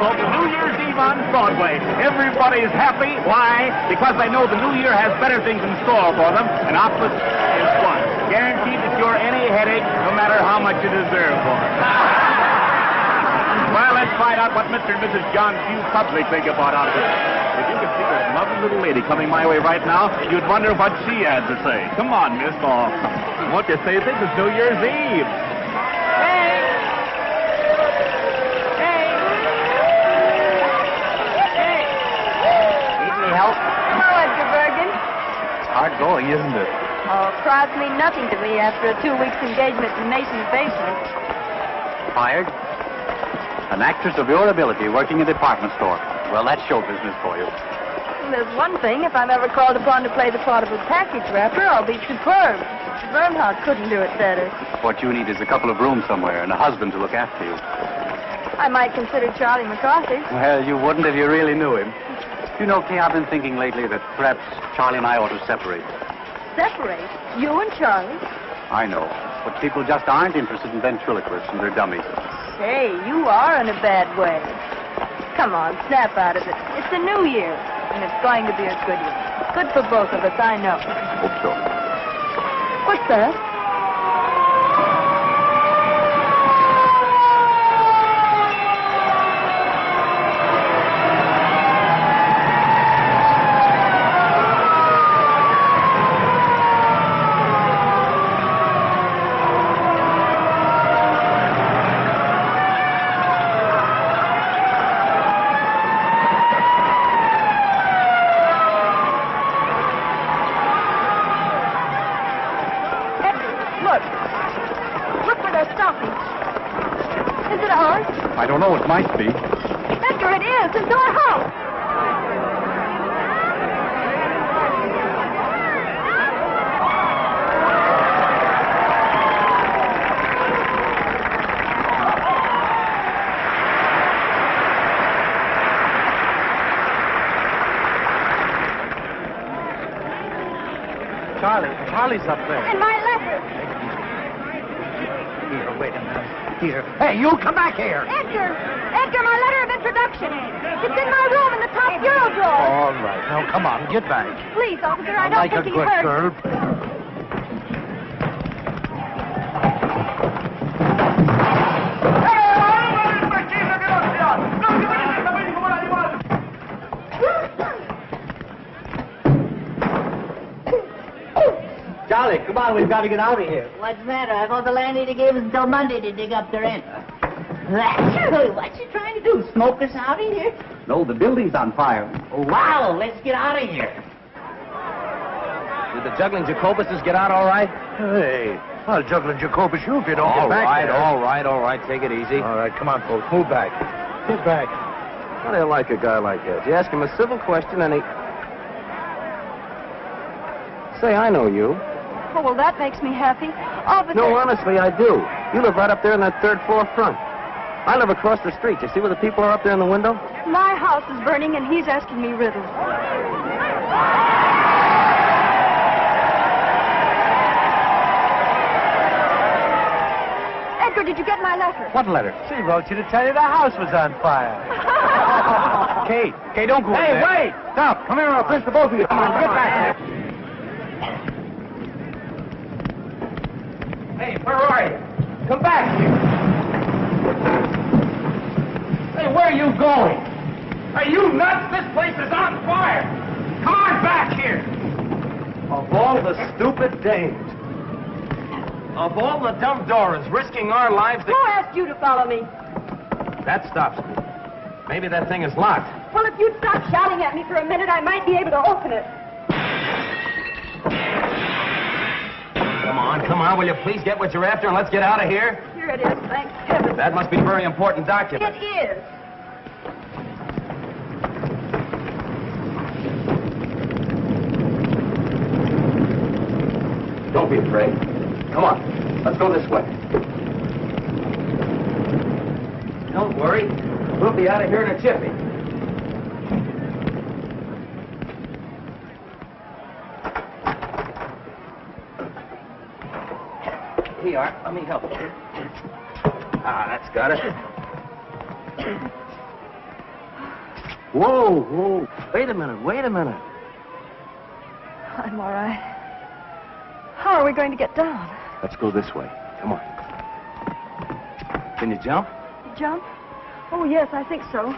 folks. New Year's Eve on Broadway. Everybody's happy. Why? Because they know the new year has better things in store for them, and opposite is fun. Guaranteed to cure any headache, no matter how much you deserve for it. Well, let's find out what Mr. and Mrs. John Q. Public think about all of this. If you could see this lovely little lady coming my way right now, you'd wonder what she had to say. Come on, miss. Oh, won't you say this is New Year's Eve? Hey! Hey! Hey! Need any help? Hello, Edgar Bergen. Hard going, isn't it? Oh, crowds mean nothing to me after a 2 weeks engagement in Mason's basement. Fired? An actress of your ability working in a department store. Well, that's show business for you. There's one thing. If I'm ever called upon to play the part of a package wrapper, I'll be superb. Bernhardt couldn't do it better. What you need is a couple of rooms somewhere and a husband to look after you. I might consider Charlie McCarthy. Well, you wouldn't if you really knew him. You know, Kay, I've been thinking lately that perhaps Charlie and I ought to separate. Separate? You and Charlie? I know. But people just aren't interested in ventriloquists and their dummies. Hey, you are in a bad way. Come on, snap out of it. It's a new year, and it's going to be a good year. Good for both of us, I know. Hope so. What's that? I don't know. It might be. Edgar, it is. It's our house. Charlie's up there. And my letter. Here, wait a minute. Here. Hey, you come back here. Edgar, my letter of introduction. It's in my room in the top bureau drawer. All right. Now, come on, get back. Please, officer, I don't Like a think he good heard. girl. Charlie, come on, we've got to get out of here. What's the matter? I thought the landlady gave us until Monday to dig up the rent. What's she trying to do? Smoke us out of here? No, the building's on fire. Oh, wow, let's get out of here. Did the juggling Jacobuses get out all right? Hey, I'll juggle Jacobus you if you don't get back there. All right. Take it easy. All right, come on, folks. Move back. Get back. How do you like a guy like that? You ask him a civil question and he... Say, I know you. Oh, well, that makes me happy. Officer... No, honestly, I do. You live right up there in that third floor front. I live across the street. You see where the people are up there in the window? My house is burning, and he's asking me riddles. Edgar, did you get my letter? What letter? She wrote you to tell you the house was on fire. Kate, don't go Hey, in there. wait! Stop. Come here and I'll pinch the both of you. Come on, get back here. Hey, where are you? Come back here. Hey, where are you going? Are you nuts? This place is on fire. Come on back here. Of all the stupid dames. Of all the dumb Dorans risking our lives to... Who asked you to follow me? That stops me. Maybe that thing is locked. Well, if you'd stop shouting at me for a minute, I might be able to open it. Come on, will you please get what you're after and let's get out of here? Here it is, thank heaven. That must be a very important document. It is. Don't be afraid. Come on, let's go this way. Don't worry. We'll be out of here in a jiffy. Here you are. Let me help you. Ah, that's got it. Whoa, whoa. Wait a minute. I'm all right. How are we going to get down? Let's go this way. Come on. Can you jump? Jump? Oh, yes, I think so.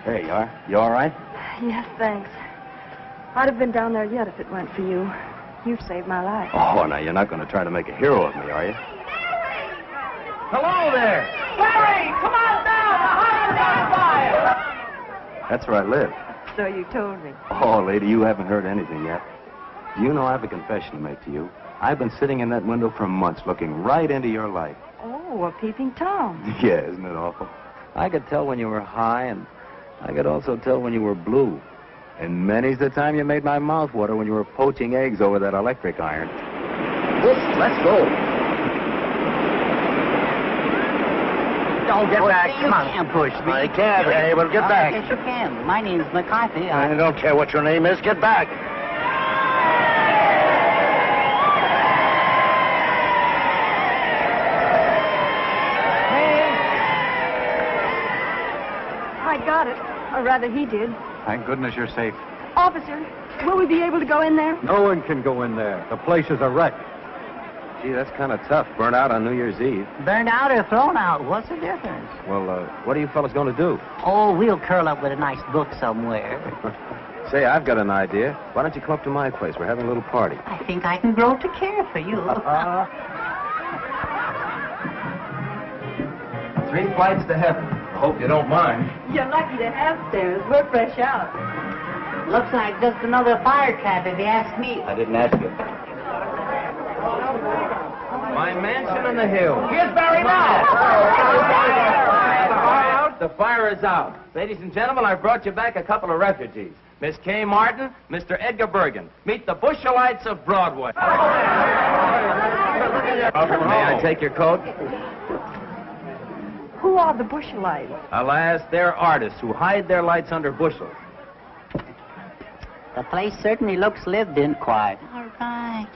There you are. You all right? Yes, thanks. I'd have been down there yet if it weren't for you. You've saved my life. Oh, now you're not going to try to make a hero of me, are you? Hello there. Larry, come on down. The house is on fire. That's where I live. So you told me. Oh, lady, you haven't heard anything yet. Do you know I have a confession to make to you? I've been sitting in that window for months looking right into your life. Oh, a peeping Tom. Yeah, isn't it awful? I could tell when you were high, and I could also tell when you were blue. And many's the time you made my mouth water when you were poaching eggs over that electric iron. Let's go. Don't get back. You can't push me. I can't. Hey, well, get back. Yes, you can. My name's McCarthy. I don't care what your name is. Get back. I got it. Or rather, he did. Thank goodness you're safe. Officer, will we be able to go in there? No one can go in there. The place is a wreck. Gee, that's kind of tough. Burnt out on New Year's Eve. Burned out or thrown out? What's the difference? Well, what are you fellas going to do? Oh, we'll curl up with a nice book somewhere. Say, I've got an idea. Why don't you come up to my place? We're having a little party. I think I can grow to care for you. 3 flights to heaven. I hope you don't mind. You're lucky to have stairs. We're fresh out. Looks like just another fire trap, if you ask me. I didn't ask you. My mansion on the hill. Here's Barry now. The fire is out. Ladies and gentlemen, I've brought you back a couple of refugees. Miss Kay Martin, Mr. Edgar Bergen. Meet the Bushelites of Broadway. May I take your coat? Who are the Bushelites? Alas, they're artists who hide their lights under bushels. The place certainly looks lived in quiet. All right.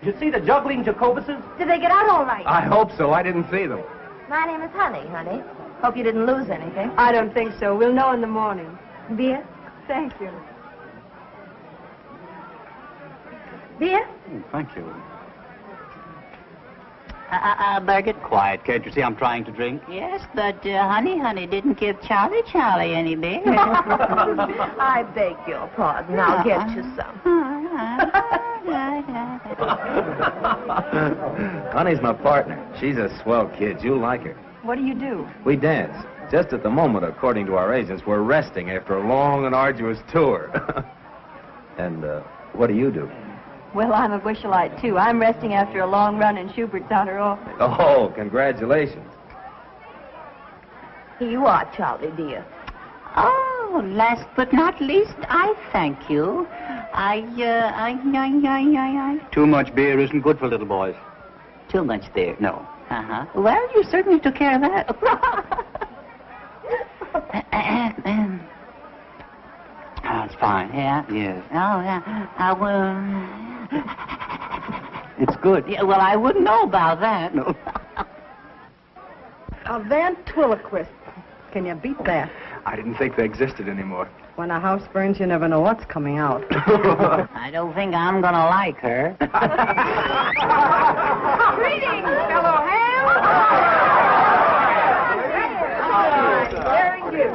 Did you see the juggling Jacobuses? Did they get out all right? I hope so. I didn't see them. My name is Honey. Hope you didn't lose anything. I don't think so. We'll know in the morning. Beer? Thank you. Beer? Oh, thank you. Bergen? Quiet, can't you see I'm trying to drink? Yes, but Honey didn't give Charlie any beer. I beg your pardon. I'll get you some. Honey's my partner. She's a swell kid. You'll like her. What do you do? We dance. Just at the moment, according to our agents, we're resting after a long and arduous tour. And what do you do? Well, I'm a Bushelite, too. I'm resting after a long run in Schubert's outer office. Oh, congratulations. Here you are, Charlie, dear. Oh, last but not least, I thank you. Too much beer isn't good for little boys. Too much there. No. Uh-huh. Well, you certainly took care of that. Oh, it's fine. Yeah? Yes. Oh, yeah. I will... It's good. Yeah, well, I wouldn't know about that. No. A ventriloquist. Can you beat that? I didn't think they existed anymore. When a house burns, you never know what's coming out. I don't think I'm going to like her. Greetings, fellow ham.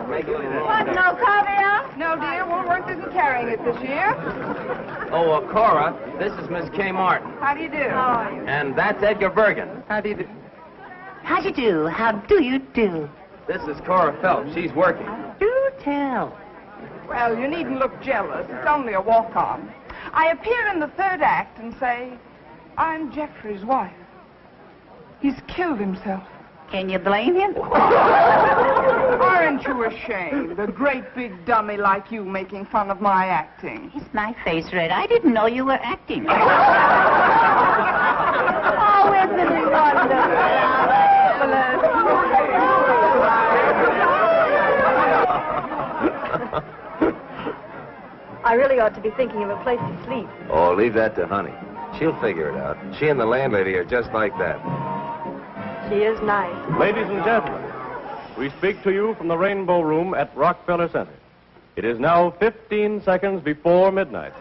Very good. What, no caviar? No, dear. Woolworth isn't carrying it this year. Oh, Cora, this is Miss Kay Martin. How do you do? How are you? And that's Edgar Bergen. How do you do? How do you do? How do you do? This is Cora Phelps. She's working. Do tell. Well, you needn't look jealous. It's only a walk-on. I appear in the third act and say, I'm Jeffrey's wife. He's killed himself. Can you blame him? Aren't you ashamed? A great big dummy like you making fun of my acting. Is my face red? I didn't know you were acting. Oh, isn't it I really ought to be thinking of a place to sleep. Oh, leave that to Honey. She'll figure it out. She and the landlady are just like that. She is nice. Ladies and gentlemen, we speak to you from the Rainbow Room at Rockefeller Center. It is now 15 seconds before midnight.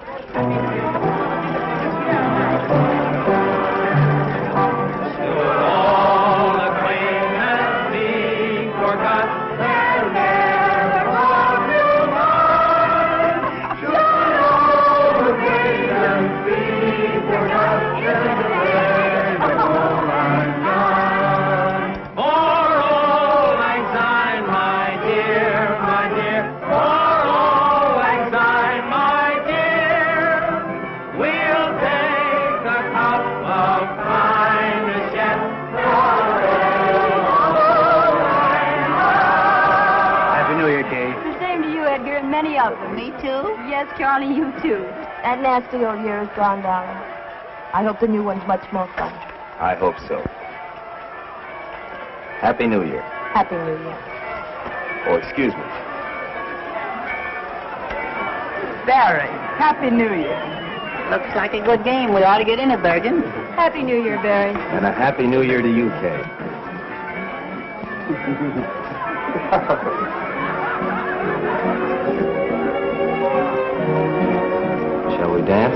Many of them. Me too? Yes, Charlie, you too. That nasty old year is gone, darling. I hope the new one's much more fun. I hope so. Happy New Year. Happy New Year. Oh, excuse me. Barry, Happy New Year. Looks like a good game. We ought to get in it, Bergen. Happy New Year, Barry. And a Happy New Year to you, Kay. Shall we dance?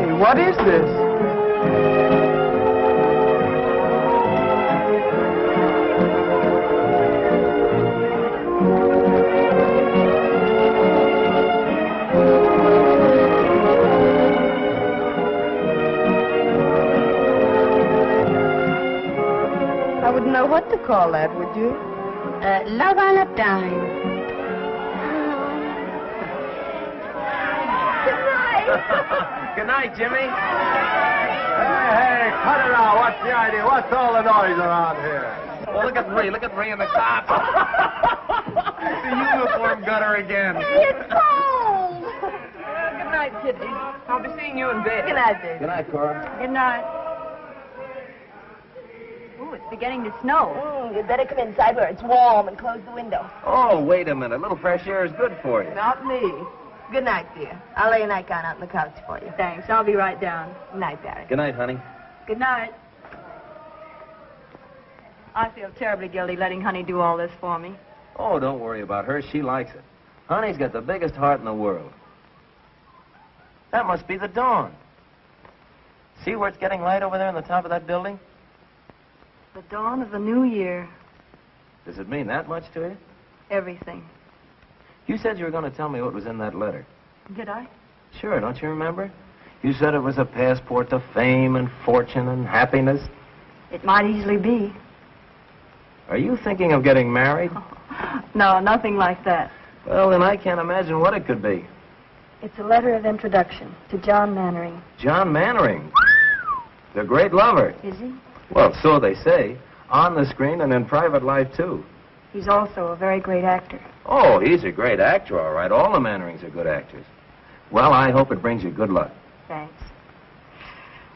Hey, what is this? I wouldn't know what to call that, would you? Love on a dime. Good night, Jimmy. Hey, cut it out. What's the idea? What's all the noise around here? Well, look at Ree. Look at Ree in the cop. The uniform got her again. It's cold. Good night, Kitty. I'll be seeing you in bed. Good night, baby. Good night, Cora. Good night. Ooh, it's beginning to snow. You'd better come inside where it's warm and close the window. Oh, wait a minute. A little fresh air is good for you. Not me. Good night, dear. I'll lay a nightgown out on the couch for you. Thanks. I'll be right down. Good night, Barry. Good night, honey. Good night. I feel terribly guilty letting Honey do all this for me. Oh, don't worry about her. She likes it. Honey's got the biggest heart in the world. That must be the dawn. See where it's getting light over there on the top of that building? The dawn of the new year. Does it mean that much to you? Everything. You said you were going to tell me what was in that letter. Did I? Sure, don't you remember? You said it was a passport to fame and fortune and happiness. It might easily be. Are you thinking of getting married? No, nothing like that. Well, then I can't imagine what it could be. It's a letter of introduction to John Mannering. John Mannering. The great lover. Is he? Well, so they say. On the screen and in private life, too. He's also a very great actor. Oh, he's a great actor, all right. All the Mannerings are good actors. Well, I hope it brings you good luck. Thanks.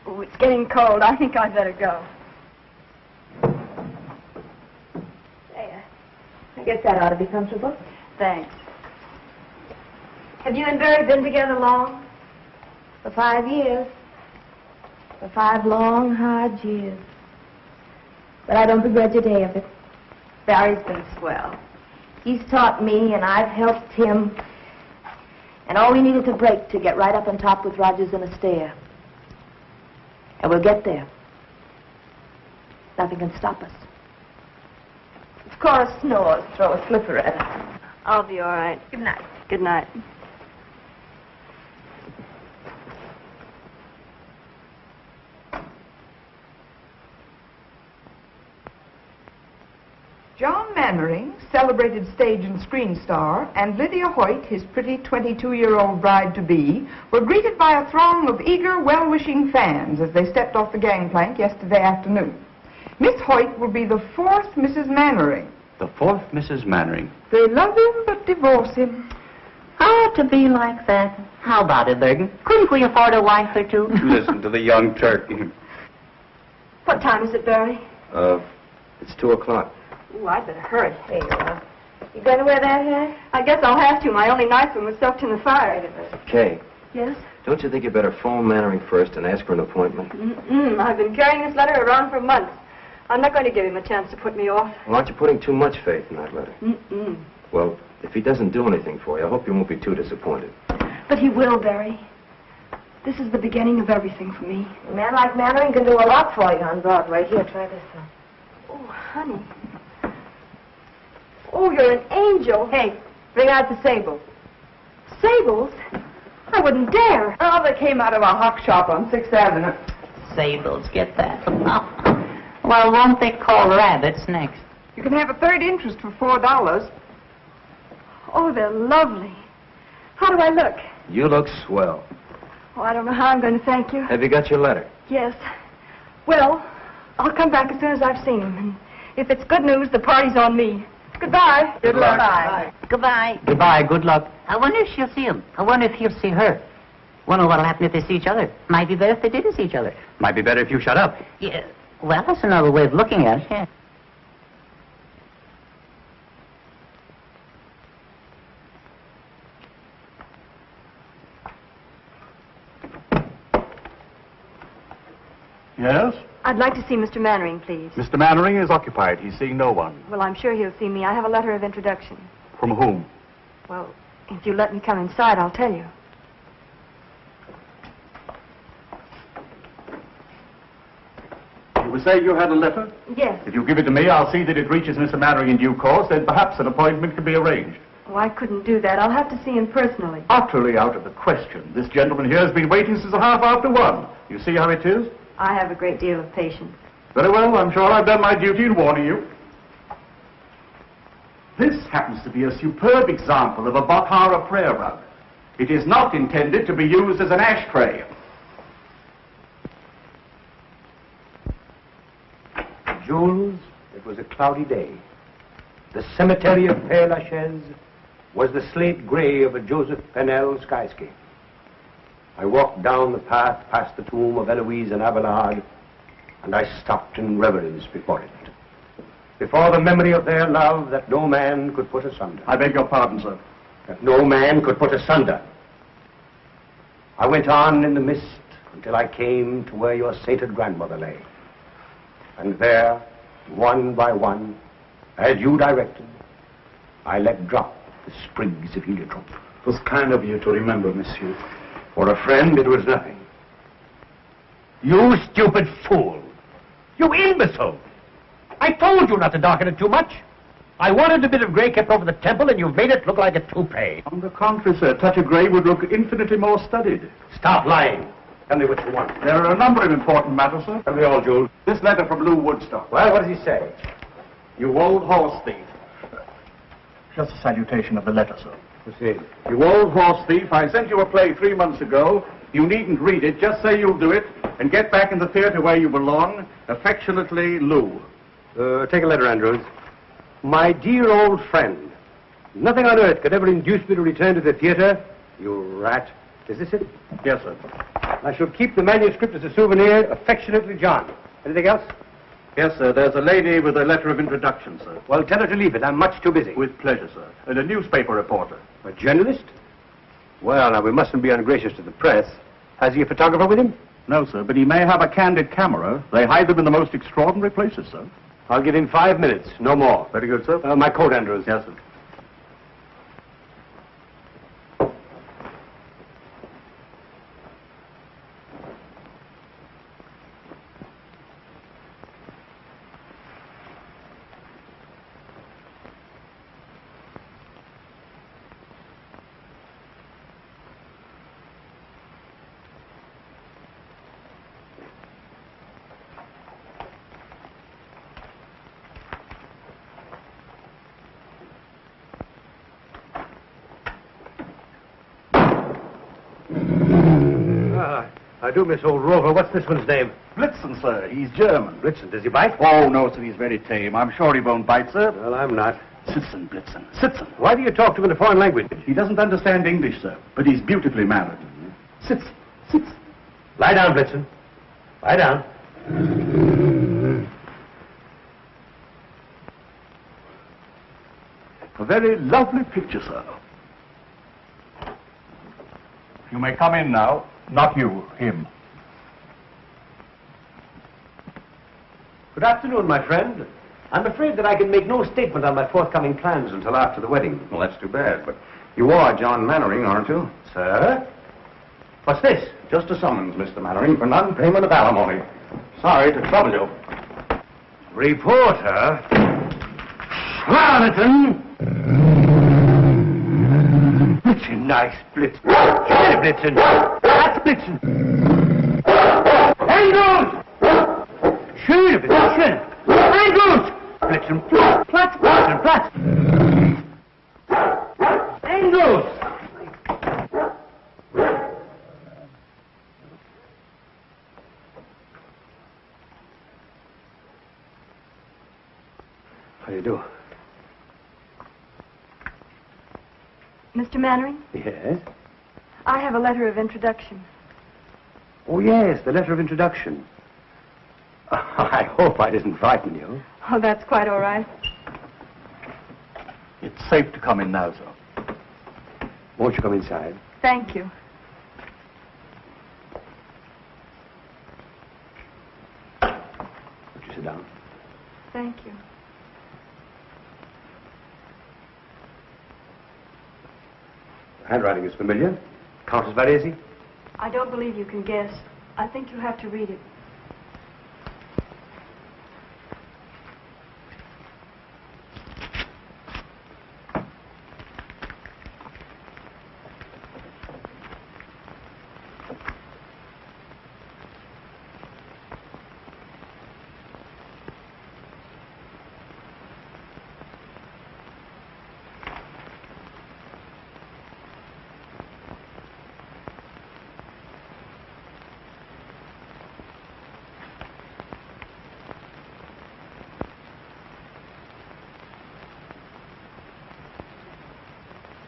Oh, it's getting cold. I think I'd better go. There. I guess that ought to be comfortable. Thanks. Have you and Barry been together long? For 5 years. For 5 long, hard years. But I don't begrudge a day of it. Barry's been swell. He's taught me, and I've helped him. And all we need is a break to get right up on top with Rogers and Astaire. And we'll get there. Nothing can stop us. If Cora snores, throw a slipper at her. I'll be all right. Good night. Good night. John Mannering, celebrated stage and screen star, and Lydia Hoyt, his pretty 22-year-old bride-to-be, were greeted by a throng of eager, well-wishing fans as they stepped off the gangplank yesterday afternoon. Miss Hoyt will be the 4th Mrs. Mannering. The 4th Mrs. Mannering. They love him but divorce him. Oh, to be like that. How about it, Bergen? Couldn't we afford a wife or two? Listen to the young turkey. What time is it, Barry? It's 2 o'clock. Ooh, I'd better hurry. There you are. You going to wear that hat? I guess I'll have to. My only nice one was soaked in the fire. Kay, Yes? Don't you think you better phone Mannering first and ask for an appointment? I've been carrying this letter around for months. I'm not going to give him a chance to put me off. Well, aren't you putting too much faith in that letter? Well, if he doesn't do anything for you, I hope you won't be too disappointed. But he will, Barry. This is the beginning of everything for me. A man like Mannering can do a lot for you on Broadway. Here, try this one. Oh, honey. Oh, you're an angel. Hey, bring out the sable. Sables? I wouldn't dare. Oh, they came out of a hock shop on 6th Avenue. Sables, get that. Well, won't they call rabbits next? You can have a third interest for $4. Oh, they're lovely. How do I look? You look swell. Oh, I don't know how I'm going to thank you. Have you got your letter? Yes. Well, I'll come back as soon as I've seen him. And if it's good news, the party's on me. Goodbye. Good luck. Bye. Goodbye. Goodbye, good luck. I wonder if she'll see him. I wonder if he'll see her. Wonder what'll happen if they see each other. Might be better if they didn't see each other. Might be better if you shut up. Yeah. Well, that's another way of looking at it, yeah. Yes? I'd like to see Mr. Mannering, please. Mr. Mannering is occupied. He's seeing no one. Well, I'm sure he'll see me. I have a letter of introduction. From whom? Well, if you let me come inside, I'll tell you. You were saying you had a letter? Yes. If you give it to me, I'll see that it reaches Mr. Mannering in due course, then perhaps an appointment can be arranged. Oh, I couldn't do that. I'll have to see him personally. Utterly out of the question. This gentleman here has been waiting since 1:30. You see how it is? I have a great deal of patience. Very well, I'm sure I've done my duty in warning you. This happens to be a superb example of a Bakhara prayer rug. It is not intended to be used as an ashtray. Jules, it was a cloudy day. The cemetery of Père Lachaise was the slate gray of a Joseph Pennell skyscape. I walked down the path past the tomb of Eloise and Abelard, and I stopped in reverence before it. Before the memory of their love that no man could put asunder. I beg your pardon, sir. That no man could put asunder. I went on in the mist until I came to where your sainted grandmother lay. And there, one by one, as you directed, I let drop the sprigs of heliotrope. It was kind of you to remember, monsieur. For a friend, it was nothing. You stupid fool! You imbecile! I told you not to darken it too much. I wanted a bit of gray kept over the temple, and you've made it look like a toupee. On the contrary, sir, a touch of grey would look infinitely more studied. Stop lying. Tell me what you want. There are a number of important matters, sir. Tell me all, Jules. This letter from Lou Woodstock. Well, what does he say? You old horse thief. Just a salutation of the letter, sir. Proceed. You old horse thief, I sent you a play 3 months ago. You needn't read it. Just say you'll do it and get back in the theater where you belong. Affectionately, Lou. Take a letter, Andrews. My dear old friend, nothing on earth could ever induce me to return to the theater. You rat. Is this it? Yes, sir. I shall keep the manuscript as a souvenir. Affectionately, John. Anything else? Yes, sir. There's a lady with a letter of introduction, sir. Well, tell her to leave it. I'm much too busy. With pleasure, sir. And a newspaper reporter. A journalist? Well, now, we mustn't be ungracious to the press. Has he a photographer with him? No, sir, but he may have a candid camera. They hide them in the most extraordinary places, sir. I'll give him 5 minutes, no more. Very good, sir. My coat, Andrews. Yes, sir. I do miss old Rover. What's this one's name? Blitzen, sir. He's German. Blitzen. Does he bite? Oh, no, sir. He's very tame. I'm sure he won't bite, sir. Well, I'm not. Sitzen, Blitzen. Sitzen. Why do you talk to him in a foreign language? He doesn't understand English, sir, but he's beautifully mannered. Sitzen. Sitzen. Lie down, Blitzen. Lie down. A very lovely picture, sir. You may come in now. Not you, him. Good afternoon, my friend. I'm afraid that I can make no statement on my forthcoming plans until after the wedding. Well, that's too bad, but you are John Mannering, aren't you? Sir? What's this? Just a summons, Mr. Mannering, for non-payment of alimony. Sorry to trouble you. Reporter? Charlatan! Blitzen, nice Blitzen. Schöne Blitzen. That's Blitzen. Engels! Schöne Blitzen. Engels! Blitzen, Platz, Blitzen, Platz. Engels! How do you do? Mr. Mannering, Yes? I have a letter of introduction. Oh, yes, the letter of introduction. I hope I didn't frighten you. Oh, that's quite all right. It's safe to come in now, sir. Won't you come inside? Thank you. Won't you sit down? Thank you. Handwriting is familiar. Countess Varese? I don't believe you can guess. I think you have to read it.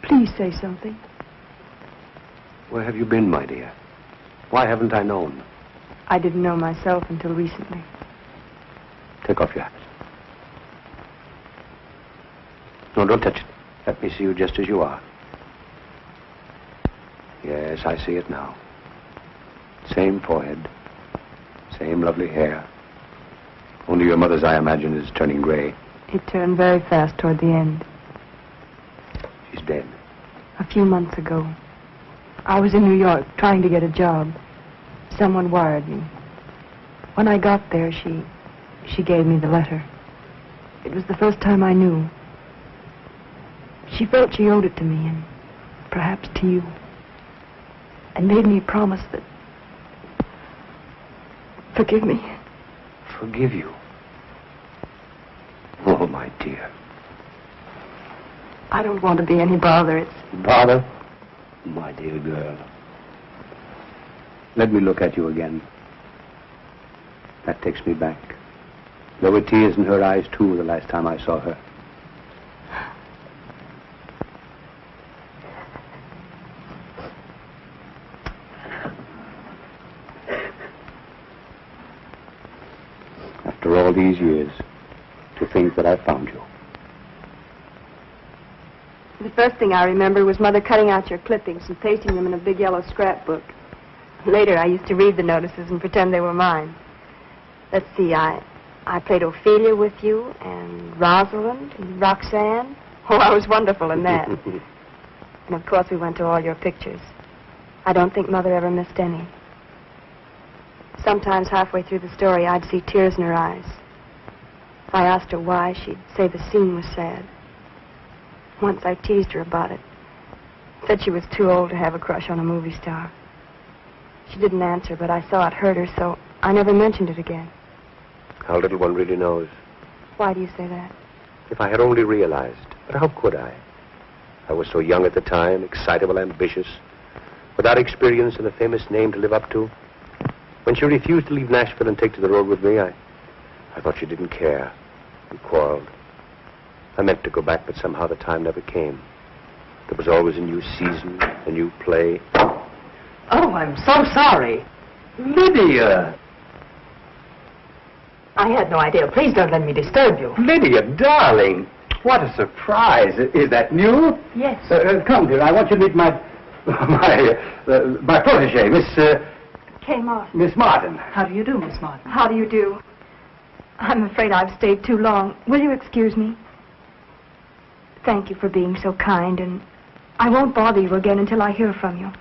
Please say something. Where have you been, my dear? Why haven't I known? I didn't know myself until recently. Take off your hat. No, don't touch it. Let me see you just as you are. Yes, I see it now. Same forehead. Same lovely hair. Only your mother's, I imagine, is turning gray. It turned very fast toward the end. She's dead. A few months ago. I was in New York trying to get a job. Someone wired me. When I got there, she gave me the letter. It was the first time I knew. She felt she owed it to me, and perhaps to you. And made me promise that... Forgive me. Forgive you? Oh, my dear. I don't want to be any bother. It's... Bother? My dear girl. Let me look at you again. That takes me back. There were tears in her eyes, too, the last time I saw her. After all these years, to think that I found you. The first thing I remember was Mother cutting out your clippings and pasting them in a big yellow scrapbook. Later, I used to read the notices and pretend they were mine. Let's see, I played Ophelia with you, and Rosalind, and Roxanne. Oh, I was wonderful in that. And, of course, we went to all your pictures. I don't think Mother ever missed any. Sometimes halfway through the story, I'd see tears in her eyes. If I asked her why, she'd say the scene was sad. Once I teased her about it. Said she was too old to have a crush on a movie star. She didn't answer, but I saw it hurt her, so I never mentioned it again. How little one really knows. Why do you say that? If I had only realized. But how could I? I was so young at the time, excitable, ambitious, without experience and a famous name to live up to. When she refused to leave Nashville and take to the road with me, I thought she didn't care. We quarreled. I meant to go back, but somehow the time never came. There was always a new season, a new play. Oh, I'm so sorry. Lydia! I had no idea. Please don't let me disturb you. Lydia, darling! What a surprise. Is that new? Yes. Come, dear. I want you to meet my My protege, Miss... Kay Martin. Miss Martin. How do you do, Miss Martin? How do you do? I'm afraid I've stayed too long. Will you excuse me? Thank you for being so kind, and I won't bother you again until I hear from you.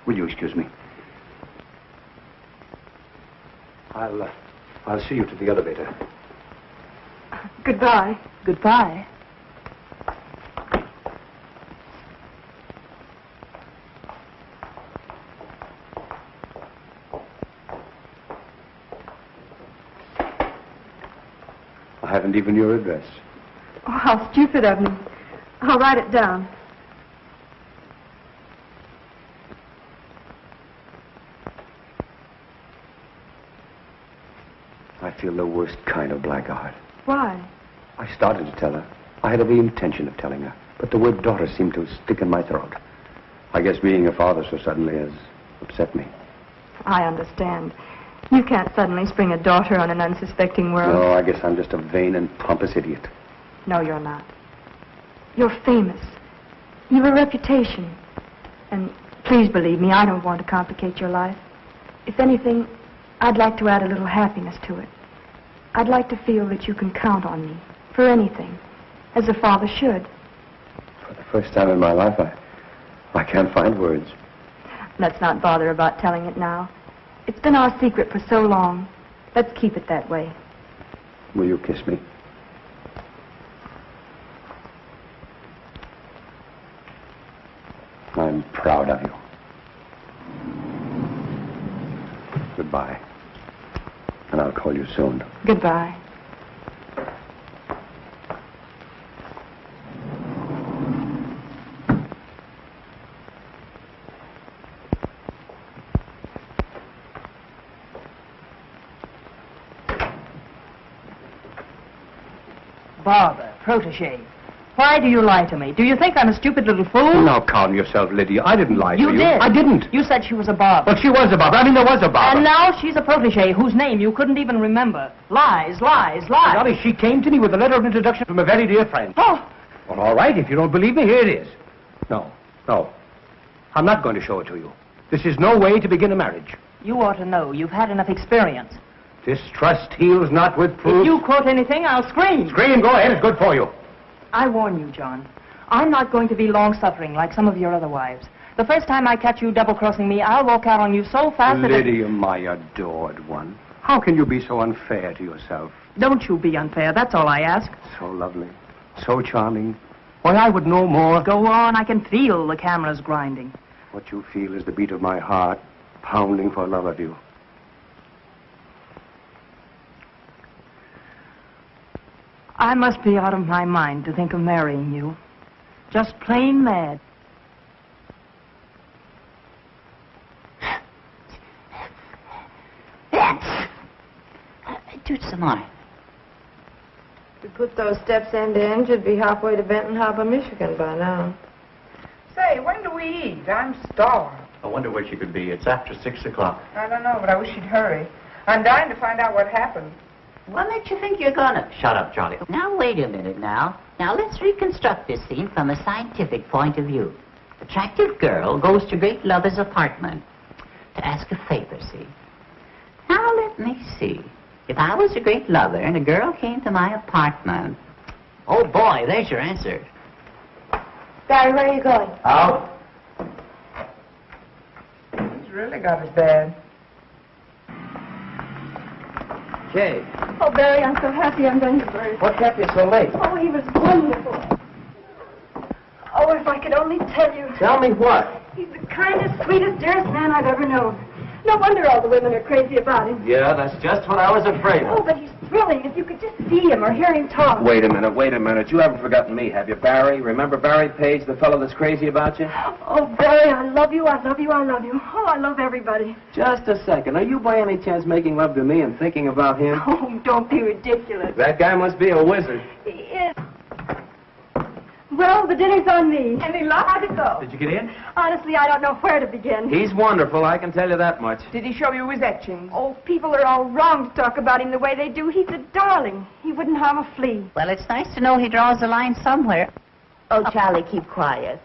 Will you excuse me? I'll see you to the elevator. Goodbye. Goodbye. I haven't even your address. Oh, how stupid of me. I'll write it down. I feel the worst kind of blackguard. Why? I started to tell her. I had every intention of telling her, but the word daughter seemed to stick in my throat. I guess being a father so suddenly has upset me. I understand. You can't suddenly spring a daughter on an unsuspecting world. No, I guess I'm just a vain and pompous idiot. No, you're not. You're famous. You've a reputation. And please believe me, I don't want to complicate your life. If anything, I'd like to add a little happiness to it. I'd like to feel that you can count on me for anything, as a father should. For the first time in my life, I can't find words. Let's not bother about telling it now. It's been our secret for so long. Let's keep it that way. Will you kiss me? I'm proud of you. Goodbye. And I'll call you soon. Goodbye. Bother, protege. Why do you lie to me? Do you think I'm a stupid little fool? Now calm yourself, Lydia. I didn't lie to you. You did. I didn't. You said she was a barber. But she was a barber. I mean, there was a barber. And now she's a protege whose name you couldn't even remember. Lies, lies, lies. Dolly, she came to me with a letter of introduction from a very dear friend. Oh. Well, all right. If you don't believe me, here it is. No. I'm not going to show it to you. This is no way to begin a marriage. You ought to know. You've had enough experience. Distrust heals not with proof. If you quote anything, I'll scream. Scream. Go ahead. It's good for you. I warn you, John. I'm not going to be long-suffering like some of your other wives. The first time I catch you double-crossing me, I'll walk out on you so fast that... Lydia, my adored one. How can you be so unfair to yourself? Don't you be unfair. That's all I ask. So lovely. So charming. Why, I would know more. Go on. I can feel the cameras grinding. What you feel is the beat of my heart, pounding for love of you. I must be out of my mind to think of marrying you. Just plain mad. Do some more. If you put those steps end to end, you'd be halfway to Benton Harbor, Michigan by now. Say, when do we eat? I'm starved. I wonder where she could be. It's after 6 o'clock. I don't know, but I wish she'd hurry. I'm dying to find out what happened. What makes you think you're gonna? Shut up, Charlie. Now, wait a minute now. Now, let's reconstruct this scene from a scientific point of view. Attractive girl goes to great lover's apartment to ask a favor, see? Now, let me see. If I was a great lover and a girl came to my apartment... Oh, boy, there's your answer. Barry, where are you going? Out. He's really got it bad. Kay, Oh, Barry, I'm so happy I'm going to Bergen. what kept you so late? Oh, he was wonderful. Oh, if I could only tell you. Tell me what? He's the kindest, sweetest, dearest man I've ever known. No wonder all the women are crazy about him. Yeah, that's just what I was afraid Oh, of. but he's thrilling. If you could just see him or hear him talk. Wait a minute. You haven't forgotten me, have you, Barry? Remember Barry Paige, the fellow that's crazy about you? Oh, Barry, I love you, I love you, I love you. Oh, I love everybody. Just a second. Are you by any chance making love to me and thinking about him? Oh, don't be ridiculous. That guy must be a wizard. He is. Well, the dinner's on me. Any luck? How'd it go? Did you get in? Honestly, I don't know where to begin. He's wonderful, I can tell you that much. Did he show you his etchings? Oh, people are all wrong to talk about him the way they do. He's a darling. He wouldn't harm a flea. Well, it's nice to know he draws a line somewhere. Oh, Charlie, keep quiet.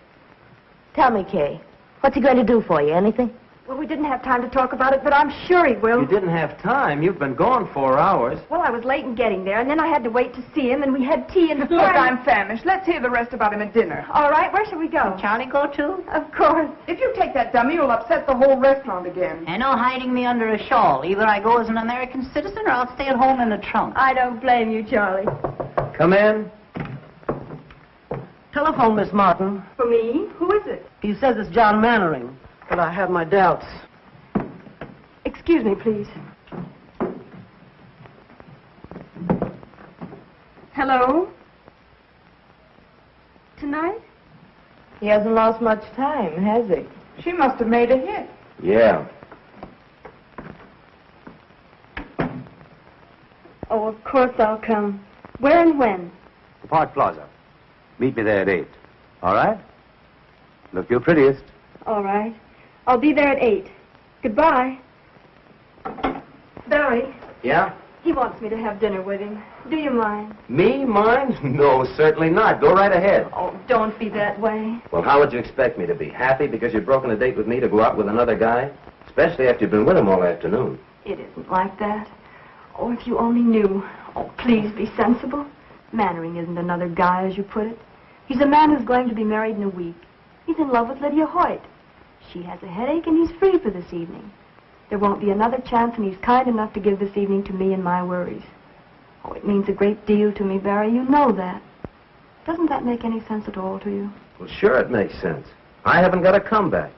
Tell me, Kay, what's he going to do for you? Anything? Well, we didn't have time to talk about it, but I'm sure he will. You didn't have time. You've been gone 4 hours. Well, I was late in getting there, and then I had to wait to see him, and we had tea and... Look, I'm famished. Let's hear the rest about him at dinner. All right, where shall we go? Can Charlie go too? Of course. If you take that dummy, you'll upset the whole restaurant again. And no hiding me under a shawl. Either I go as an American citizen or I'll stay at home in the trunk. I don't blame you, Charlie. Come in. Telephone, Miss Martin. For me? Who is it? He says it's John Mannering, but I have my doubts. Excuse me, please. Hello? Tonight? He hasn't lost much time, has he? She must have made a hit. Yeah. Oh, of course I'll come. Where and when? The Park Plaza. Meet me there at 8. All right? Look your prettiest. All right. I'll be there at 8. Goodbye. Barry, Yeah? he wants me to have dinner with him. Do you mind? Me? Mine? No, certainly not. Go right ahead. Oh, don't be that way. Well, how would you expect me to be? Happy because you've broken a date with me to go out with another guy? Especially after you've been with him all afternoon. It isn't like that. Oh, if you only knew. Oh, please be sensible. Mannering isn't another guy, as you put it. He's a man who's going to be married in a week. He's in love with Lydia Hoyt. She has a headache, and he's free for this evening. There won't be another chance, and he's kind enough to give this evening to me and my worries. Oh, it means a great deal to me, Barry. You know that. Doesn't that make any sense at all to you? Well, sure it makes sense. I haven't got a comeback.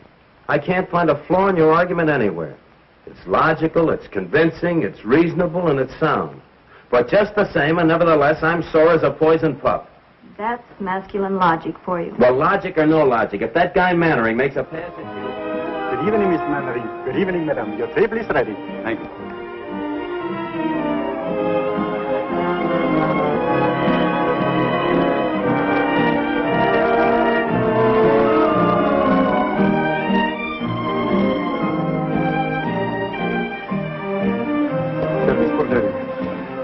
I can't find a flaw in your argument anywhere. It's logical, it's convincing, it's reasonable, and it's sound. But just the same, and nevertheless, I'm sore as a poisoned pup. That's masculine logic for you. Well, logic or no logic, if that guy Mannering makes a pass at you... Good evening, Miss Mannering. Good evening, madam. Your table is ready. Thank you.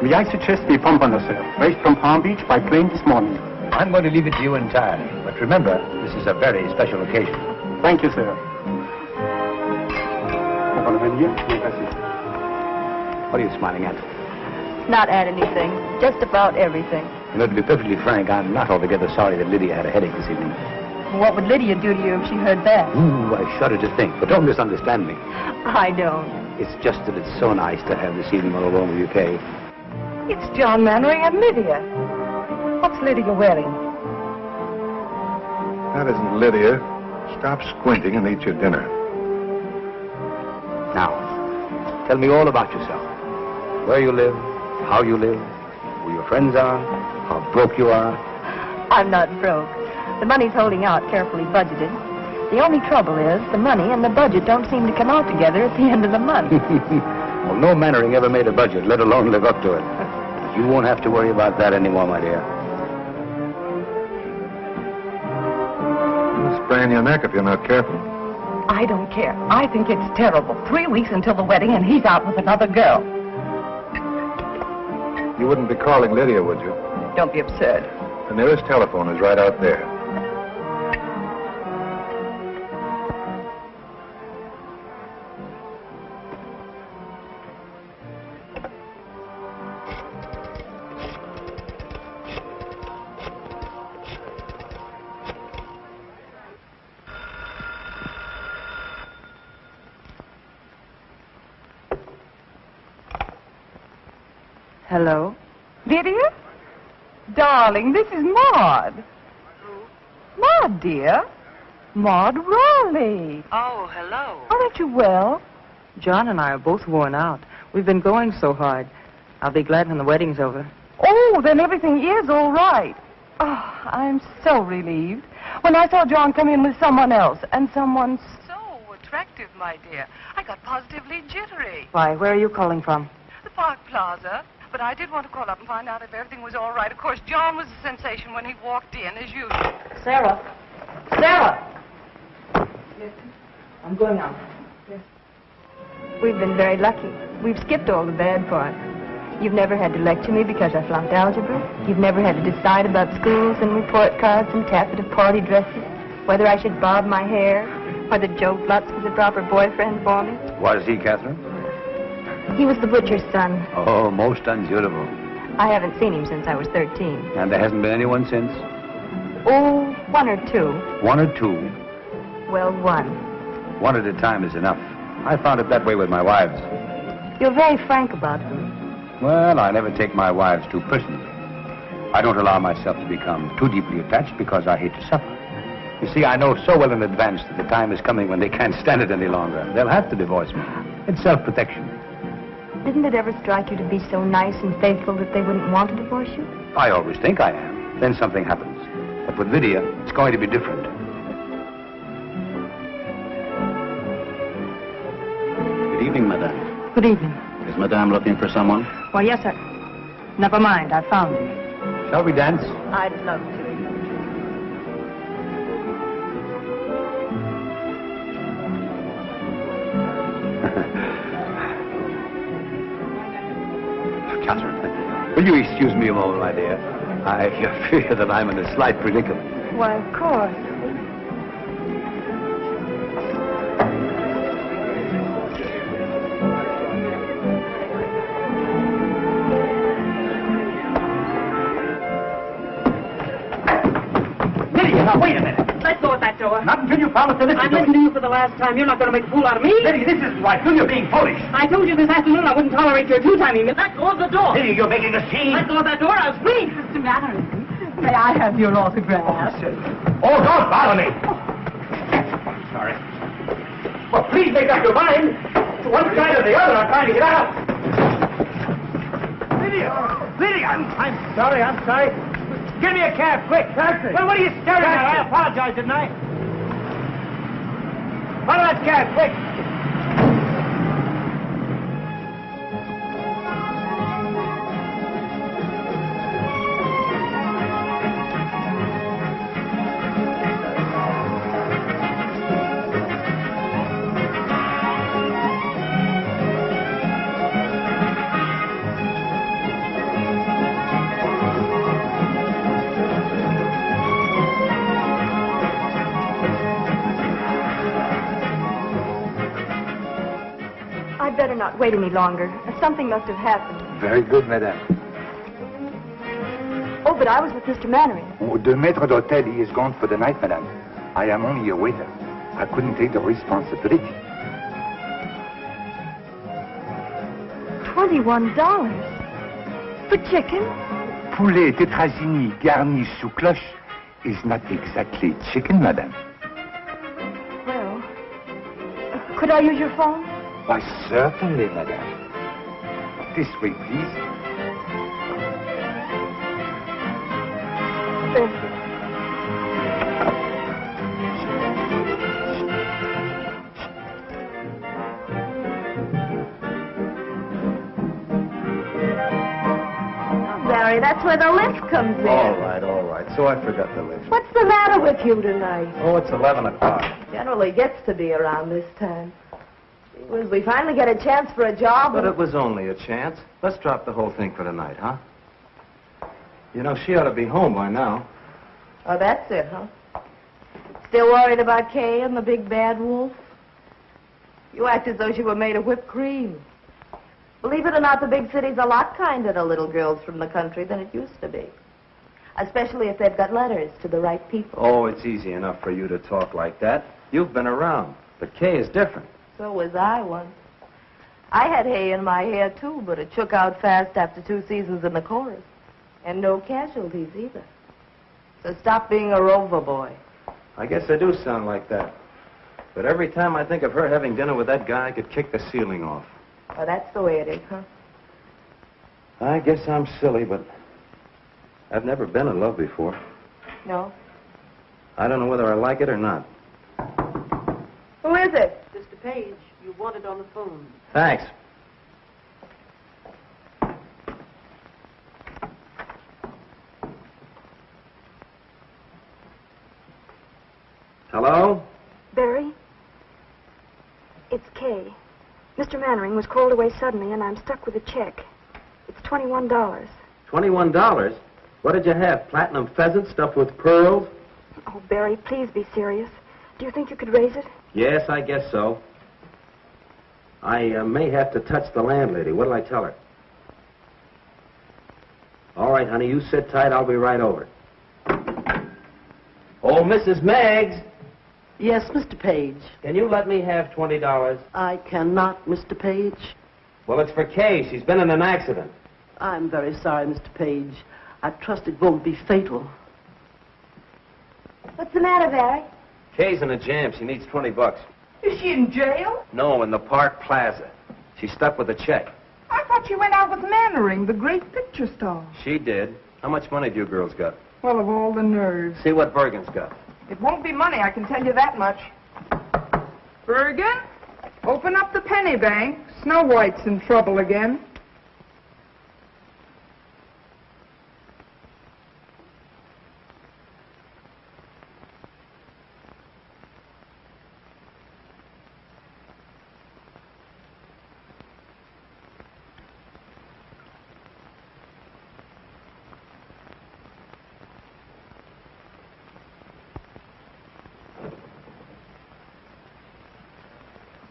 May I suggest we pump on ourselves, right from Palm Beach by plane this morning? I'm going to leave it to you entirely. But remember, this is a very special occasion. Thank you, sir. What are you smiling at? Not at anything. Just about everything. You know, to be perfectly frank, I'm not altogether sorry that Lydia had a headache this evening. What would Lydia do to you if she heard that? Ooh, I shudder to think. But don't misunderstand me. I don't. It's just that it's so nice to have this evening all alone with you, Kay. It's John Mannering and Lydia. What's Lydia wearing? That isn't Lydia. Stop squinting and eat your dinner. Now, tell me all about yourself. Where you live, how you live, who your friends are, how broke you are. I'm not broke. The money's holding out, carefully budgeted. The only trouble is the money and the budget don't seem to come out together at the end of the month. Well, no Mannering ever made a budget, let alone live up to it. You won't have to worry about that anymore, my dear. You'll sprain your neck if you're not careful. I don't care. I think it's terrible. 3 weeks until the wedding, and he's out with another girl. You wouldn't be calling Lydia, would you? Don't be absurd. The nearest telephone is right out there. Hello? Lydia? Darling, this is Maud. Maud, dear. Maud Raleigh. Oh, hello. Aren't you well? John and I are both worn out. We've been going so hard. I'll be glad when the wedding's over. Oh, then everything is all right. Oh, I'm so relieved. When I saw John come in with someone else, and someone so attractive, my dear, I got positively jittery. Why, where are you calling from? The Park Plaza. But I did want to call up and find out if everything was all right. Of course, John was a sensation when he walked in, as usual. Sarah! Sarah! Yes. I'm going out. We've been very lucky. We've skipped all the bad parts. You've never had to lecture me because I flunked algebra. You've never had to decide about schools and report cards and taffeta party dresses, whether I should bob my hair, whether Joe Flutz was a proper boyfriend for me. Was he, Catherine? He was the butcher's son. Oh, most unsuitable. I haven't seen him since I was 13. And there hasn't been anyone since? Oh, one or two. One or two? Well, one. One at a time is enough. I found it that way with my wives. You're very frank about them. Well, I never take my wives too personally. I don't allow myself to become too deeply attached because I hate to suffer. You see, I know so well in advance that the time is coming when they can't stand it any longer. They'll have to divorce me. It's self-protection. Didn't it ever strike you to be so nice and faithful that they wouldn't want to divorce you? I always think I am. Then something happens. But with Lydia, it's going to be different. Good evening, madame. Good evening. Is madame looking for someone? Why, yes, sir. Never mind, I found him. Shall we dance? I'd love to. Catherine, will you excuse me a moment, my dear? I fear that I'm in a slight predicament. Why, of course. Lydia, now wait a minute. Let go of that door. Not until you promise to listen I've to listened me. to you for the last time. You're not going to make a fool out of me. Lydia, this isn't right. You're being foolish. I told you this afternoon I wouldn't tolerate your two-timing. Let go of the door. Lydia, you're making a scene. Let go of that door. I'll scream. Mr. Mannering, may I have your autograph? Oh, don't bother me. Sorry. Well, please make up your mind. To one side or the other, I'm trying to get out. Lydia, I'm sorry. Give me a cab, quick. Taxi. Well, what are you staring at? I apologize, didn't I? Follow that cab, quick. I'd better not wait any longer. Something must have happened. Very good, madame. Oh, but I was with Mr. Mannering. Oh, the maître d'hôtel, he is gone for the night, madame. I am only a waiter. I couldn't take the responsibility. $21 for chicken? Poulet tétrazini garni sous cloche is not exactly chicken, madame. Well, could I use your phone? Why, certainly, madame. This way, please. Thank you. Barry, that's where the lift comes in. All right. So I forgot the lift. What's the matter with you tonight? Oh, it's 11 o'clock. Generally gets to be around this time. When we finally get a chance for a job. But it was only a chance. Let's drop the whole thing for tonight, huh? You know, she ought to be home by now. Oh, that's it, huh? Still worried about Kay and the big bad wolf? You act as though she were made of whipped cream. Believe it or not, the big city's a lot kinder to little girls from the country than it used to be. Especially if they've got letters to the right people. Oh, it's easy enough for you to talk like that. You've been around. But Kay is different. So was I once. I had hay in my hair, too, but it shook out fast after 2 seasons in the chorus. And no casualties, either. So stop being a rover boy. I guess I do sound like that. But every time I think of her having dinner with that guy, I could kick the ceiling off. Well, that's the way it is, huh? I guess I'm silly, but I've never been in love before. No? I don't know whether I like it or not. Who is it? Mr. Paige, you wanted on the phone. Thanks. Hello? Barry? It's Kay. Mr. Mannering was called away suddenly, and I'm stuck with a check. It's $21. $21? What did you have? Platinum pheasant stuffed with pearls? Oh, Barry, please be serious. Do you think you could raise it? Yes, I guess so. I may have to touch the landlady. What'll I tell her? All right, honey, you sit tight. I'll be right over. Oh, Mrs. Meggs. Yes, Mr. Page. Can you let me have $20? I cannot, Mr. Page. Well, it's for Kay. She's been in an accident. I'm very sorry, Mr. Page. I trust it won't be fatal. What's the matter, Barry? Kay's in a jam. She needs $20. Is she in jail? No, in the Park Plaza. She's stuck with a check. I thought she went out with Mannering, the great picture star. She did. How much money do you girls got? Well, of all the nerves. See what Bergen's got. It won't be money, I can tell you that much. Bergen, open up the penny bank. Snow White's in trouble again.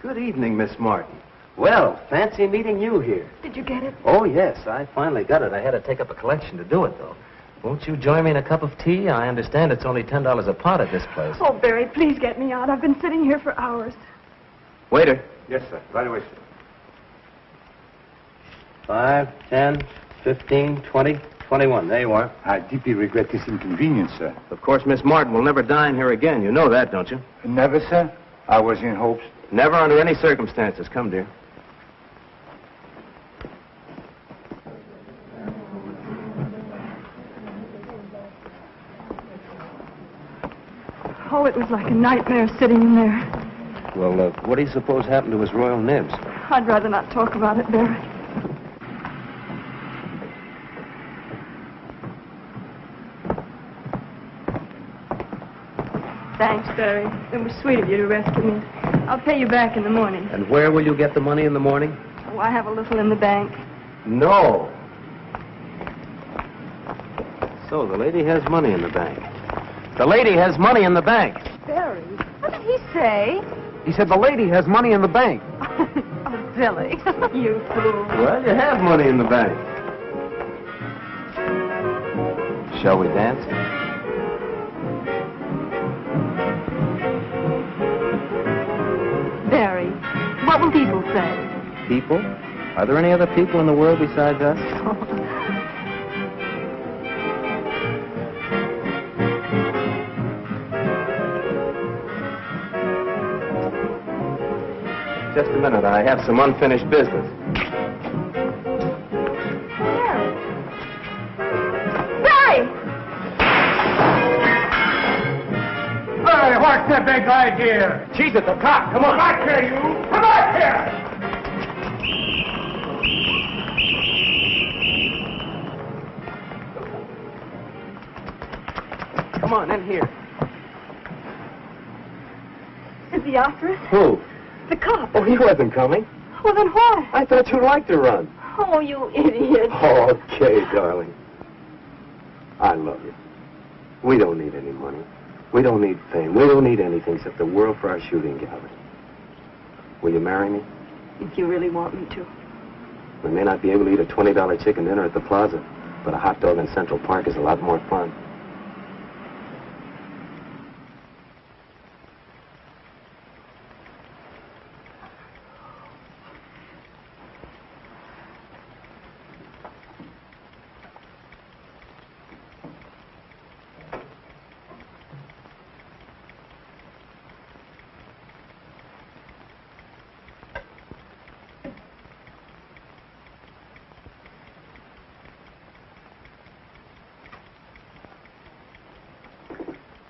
Good evening, Miss Martin. Well, fancy meeting you here. Did you get it? Oh, yes, I finally got it. I had to take up a collection to do it, though. Won't you join me in a cup of tea? I understand it's only $10 a pot at this place. Oh, Barry, please get me out. I've been sitting here for hours. Waiter. Yes, sir. Right away, sir. 5, 10, 15, 20, 21. There you are. I deeply regret this inconvenience, sir. Of course, Miss Martin will never dine here again. You know that, don't you? Never, sir. I was in hopes. Never under any circumstances. Come, dear. Oh, it was like a nightmare sitting in there. Well, what do you suppose happened to his royal nibs? I'd rather not talk about it, Barry. Thanks, Barry. It was sweet of you to rescue me. I'll pay you back in the morning. And where will you get the money in the morning? Oh, I have a little in the bank. No. So the lady has money in the bank. The lady has money in the bank. Barry, what did he say? He said the lady has money in the bank. Oh, Billy, you fool. Well, you have money in the bank. Shall we dance? Barry, what will people say? People? Are there any other people in the world besides us? Just a minute. I have some unfinished business. Barry! Hey, what's the big idea? She's at the top. Come on. Come back here, you! Come back here! Come on, in here. Is he after us? Who? The cop. Oh, he wasn't coming. Well, then why? I thought you'd like to run. Oh, you idiot. Okay, darling. I love you. We don't need any money. We don't need fame. We don't need anything except the world for our shooting gallery. Will you marry me? If you really want me to. We may not be able to eat a $20 chicken dinner at the plaza, but a hot dog in Central Park is a lot more fun.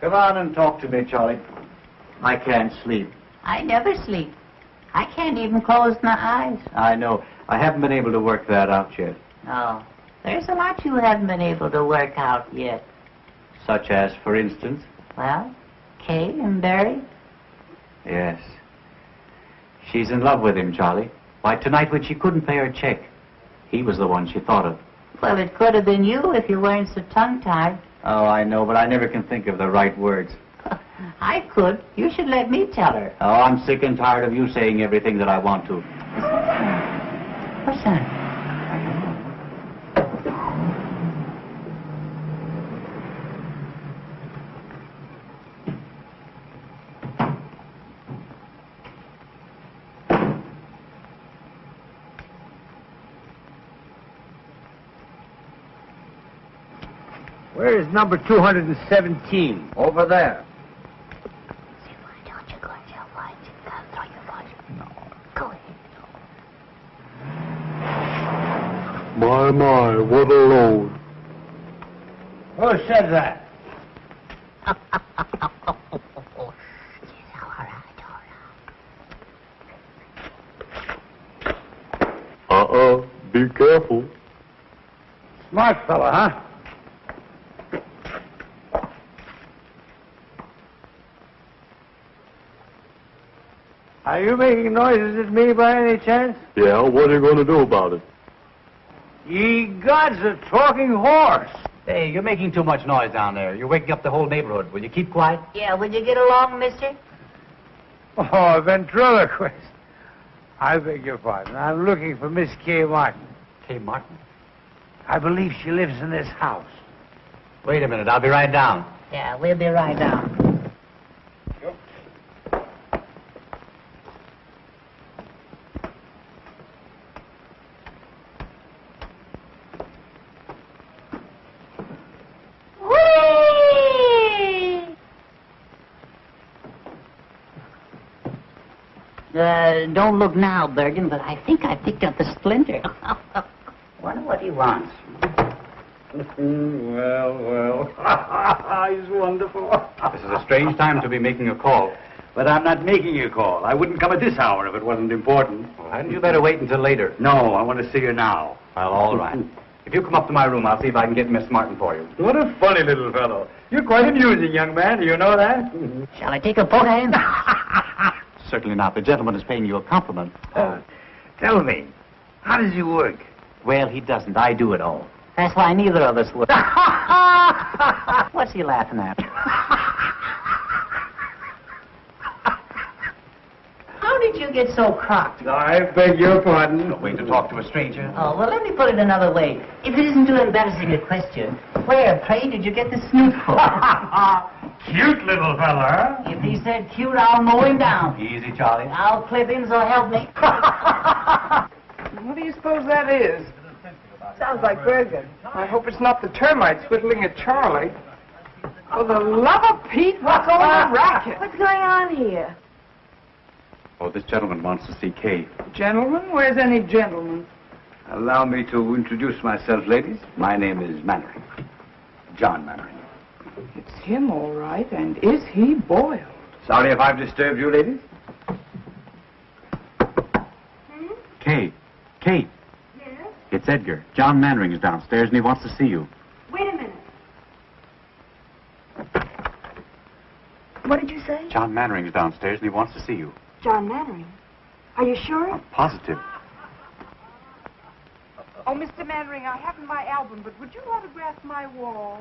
Come on and talk to me, Charlie. I can't sleep. I never sleep. I can't even close my eyes. I know. I haven't been able to work that out yet. Oh, there's a lot you haven't been able to work out yet. Such as, for instance? Well, Kay and Barry. Yes. She's in love with him, Charlie. Why, tonight when she couldn't pay her check, He was the one she thought of. Well, it could have been you if you weren't so tongue-tied. Oh, I know, but I never can think of the right words. I could. You should let me tell her. Oh, I'm sick and tired of you saying everything that I want to. What's that? Where is number 217? Over there. My, what a load. Who said that? Be careful. Smart fella, huh? Are you making noises at me by any chance? Yeah, what are you going to do about it? Ye gods, a talking horse. Hey, you're making too much noise down there. You're waking up the whole neighborhood. Will you keep quiet? Yeah, would you get along, mister? Oh, a ventriloquist. I beg your pardon. I'm looking for Miss Kay Martin. Kay Martin? I believe she lives in this house. Wait a minute. I'll be right down. Yeah, we'll be right down. Don't look now, Bergen, but I think I picked up a splinter. Wonder what he wants. Well. He's wonderful. This is a strange time to be making a call. But I'm not making a call. I wouldn't come at this hour if it wasn't important. Well, hadn't you better wait until later? No, I want to see her now. Well, all right. If you come up to my room, I'll see if I can get Miss Martin for you. What a funny little fellow. You're quite amusing, young man. Do you know that? Shall I take a poke at him? Certainly not. The gentleman is paying you a compliment. Tell me, how does he work? Well, he doesn't. I do it all. That's why neither of us would. What's he laughing at? How did you get so crocked? I beg your pardon. No way to talk to a stranger. Oh, well, let me put it another way. If it isn't too embarrassing a question, where, pray, did you get the snoot for? Cute little fella. If he said cute, I'll mow him down. Easy, Charlie. I'll clip him, so help me. What do you suppose that is? Sounds like Bergen. I hope it's not the termites whittling at Charlie. For the love of Pete, what's all the racket? What's going on here? Oh, this gentleman wants to see Kay. Gentlemen? Where's any gentleman? Allow me to introduce myself, ladies. My name is Mannering. John Mannering. It's him, all right. And is he boiled? Sorry if I've disturbed you, ladies. Kay. Kay. Yes? It's Edgar. John Mannering is downstairs and he wants to see you. Wait a minute. What did you say? John Mannering is downstairs and he wants to see you. John Mannering. Are you sure? Positive. Oh, Mr. Mannering, I haven't my album, but would you autograph my wall?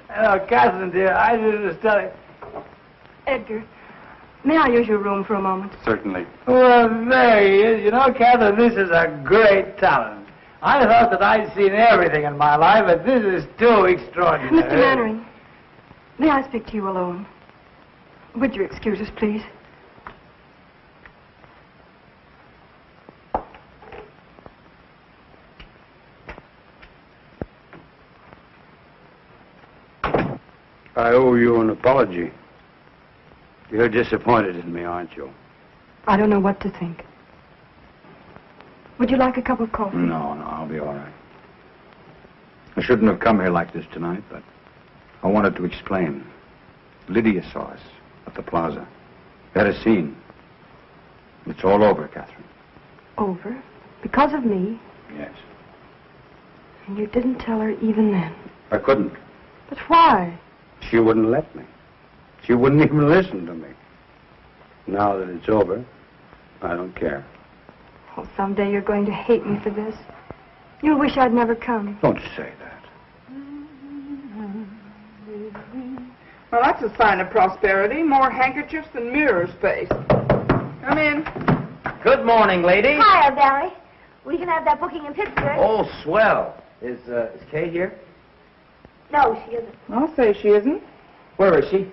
Hello, Katherine, dear. I just telling. Edgar, may I use your room for a moment? Certainly. Well, there he is. You know, Katherine, this is a great talent. I thought that I'd seen everything in my life, but this is too extraordinary. Mr. Mannering, may I speak to you alone? Would you excuse us, please? I owe you an apology. You're disappointed in me, aren't you? I don't know what to think. Would you like a cup of coffee? No, I'll be all right. I shouldn't have come here like this tonight, but I wanted to explain. Lydia saw us at the plaza. We had a scene. It's all over, Katherine. Over? Because of me? Yes. And you didn't tell her even then? I couldn't. But why? She wouldn't let me. She wouldn't even listen to me. Now that it's over, I don't care. Oh, someday you're going to hate me for this. You'll wish I'd never come. Don't say that. Well, that's a sign of prosperity. More handkerchiefs than mirror space. Come in. Good morning, lady. Hiya, Barry. We can have that booking in Pittsburgh. Oh, swell. Is Kay here? No, she isn't. I'll say she isn't. Where is she?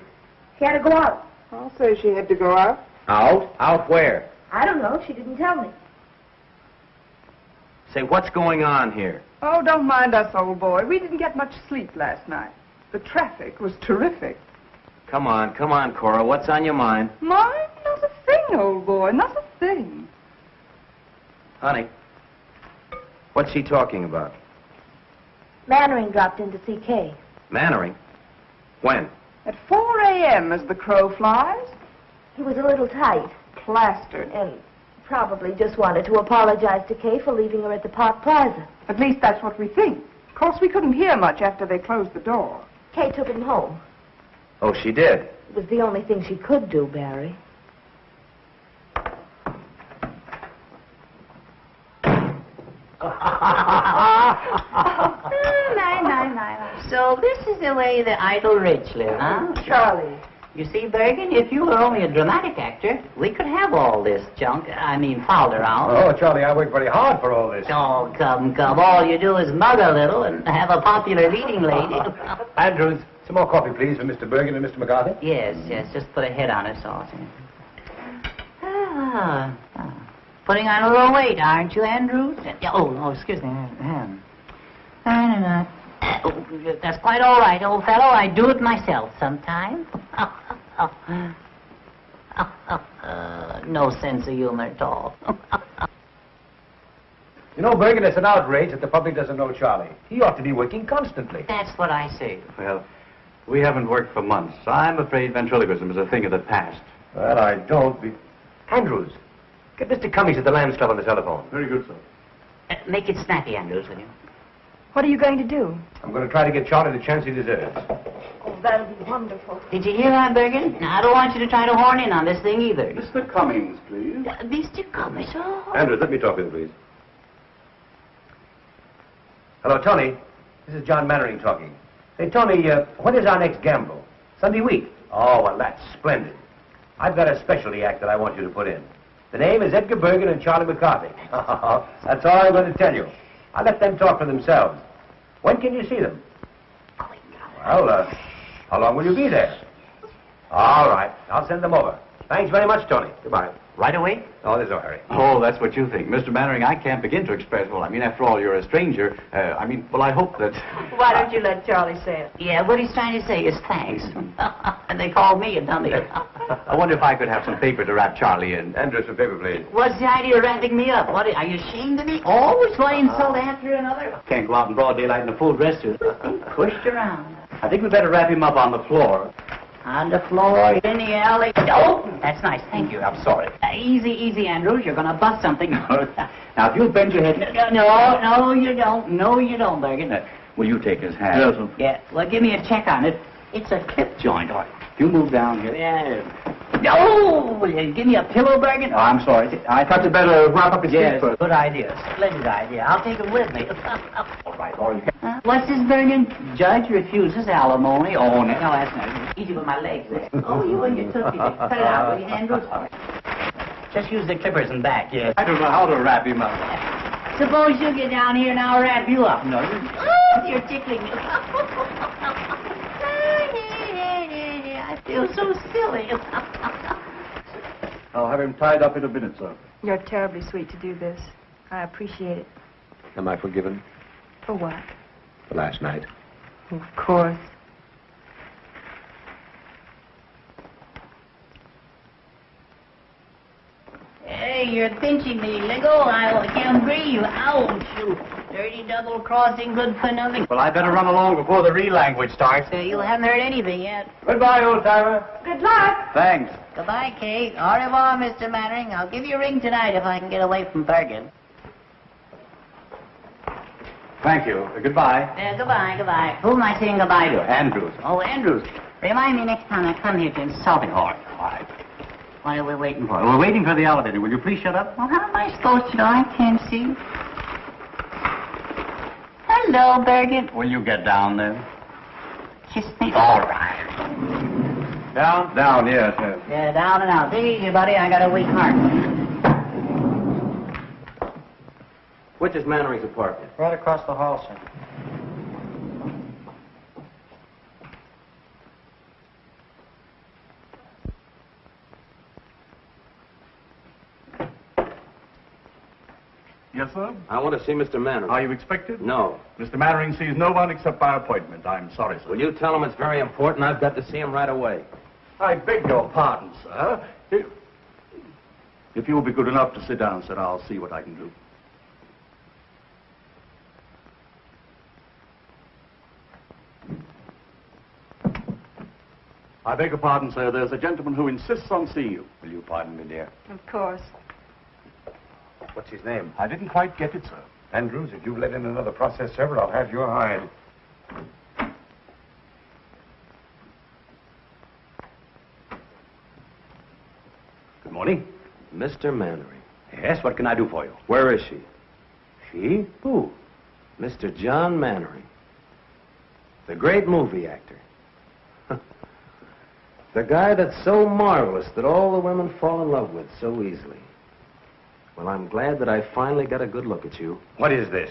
She had to go out. I'll say she had to go out. Out? Out where? I don't know. She didn't tell me. Say, what's going on here? Oh, don't mind us, old boy. We didn't get much sleep last night. The traffic was terrific. Come on, Cora. What's on your mind? Mine? Not a thing, old boy. Not a thing. Honey, what's she talking about? Mannering dropped in to see Kay. Mannering? When? At 4 a.m. as the crow flies. He was a little tight. Plastered. And probably just wanted to apologize to Kay for leaving her at the Park Plaza. At least that's what we think. Of course, we couldn't hear much after they closed the door. Kay took him home. Oh, she did? It was the only thing she could do, Barry. So this is the way the idle rich live, huh? Charlie. You see, Bergen, if you were only a dramatic actor, we could have all this junk, fouled around. Oh, Charlie, I worked very hard for all this. Oh, come. All you do is mug a little and have a popular leading lady. Andrews, some more coffee, please, for Mr. Bergen and Mr. McCarthy. Yes, just put a head on it, sauce. Putting on a little weight, aren't you, Andrews? Oh, excuse me. That's quite all right, old fellow. I do it myself sometimes. No sense of humor at all. You know, Bergen, it's an outrage that the public doesn't know Charlie. He ought to be working constantly. That's what I say. Well, we haven't worked for months. I'm afraid ventriloquism is a thing of the past. Well, I don't be... Andrews, get Mr. Cummings at the Lambs Club on the telephone. Very good, sir. Make it snappy, Andrews, will you? What are you going to do? I'm going to try to get Charlie the chance he deserves. Oh, that'll be wonderful. Did you hear that, Bergen? Now, I don't want you to try to horn in on this thing either. Mr. Cummings, please. Mr. Cummings, oh. Andrews, let me talk with you, please. Hello, Tony. This is John Mannering talking. Say, Tony, when is our next gamble? Sunday week. Oh, well, that's splendid. I've got a specialty act that I want you to put in. The name is Edgar Bergen and Charlie McCarthy. That's all I'm going to tell you. I'll let them talk for themselves. When can you see them? Well, how long will you be there? All right. I'll send them over. Thanks very much, Tony. Goodbye. Right away? Oh, there's no hurry. Oh, that's what you think. Mr. Mannering, I can't begin to express, after all, you're a stranger. I hope that... Why don't you let Charlie say it? Yeah, what he's trying to say is thanks. And they called me a dummy. I wonder if I could have some paper to wrap Charlie in. Andrew, some paper, please. What's the idea of wrapping me up? What, are you ashamed of me? Always one insult after another? Can't go out in broad daylight in a full dress suit. Pushed around. I think we'd better wrap him up on the floor. On the floor, in the alley. Oh, that's nice. Thank you. I'm sorry. Easy, Andrews. You're going to bust something. Now, if you'll bend your head... No, you don't. No, you don't, Bergen. Will you take his hand? Yes, sir. Yeah. Well, give me a check on it. It's a clip joint. All right. If you move down here... Yeah. No! Give me a pillow, Bergen. Oh, I'm sorry. I thought you'd better wrap up his feet first. Good idea. Splendid idea. I'll take him with me. All right. What's this, Bergen? Judge refuses alimony. Oh, no, that's not easy with my legs there. Oh, you and your tootsie. Cut it out, will you, Andrews? Just use the clippers and back, yes. I don't know how to wrap him up. Suppose you get down here and I'll wrap you up. No, you're tickling me. I feel so silly. I'll have him tied up in a minute, sir. You're terribly sweet to do this. I appreciate it. Am I forgiven? For what? For last night. Of course. Hey, you're pinching me. Let go. I can't breathe. Ouch. You dirty double crossing, good for nothing. Well, I better run along before the real language starts. You haven't heard anything yet. Goodbye, old-timer. Good luck. Thanks. Goodbye, Kate. Au revoir, Mr. Mannering. I'll give you a ring tonight if I can get away from Bergen. Thank you. Goodbye. Goodbye. Who am I saying goodbye to? Andrews. Oh, Andrews. Remind me next time I come here to insult him. All right. What are we waiting for? We're waiting for the elevator. Will you please shut up? Well, how am I supposed to know? I can't see. Hello, Bergen. Will you get down there? Kiss me. All right. Down? Down, yes. Yeah, down and out. Take it easy, buddy. I got a weak heart. Which is Mannering's apartment? Right across the hall, sir. Yes, sir? I want to see Mr. Mannering. Are you expected? No. Mr. Mannering sees no one except by appointment. I'm sorry, sir. Will you tell him it's very important? I've got to see him right away. I beg your pardon, sir. If you will be good enough to sit down, sir, I'll see what I can do. I beg your pardon, sir. There's a gentleman who insists on seeing you. Will you pardon me, dear? Of course. What's his name? I didn't quite get it, sir. Andrews, if you've let in another process server, I'll have your hide. Good morning. Mr. Mannering. Yes, what can I do for you? Where is she? She? Who? Mr. John Mannering. The great movie actor. The guy that's so marvelous that all the women fall in love with so easily. Well, I'm glad that I finally got a good look at you. What is this?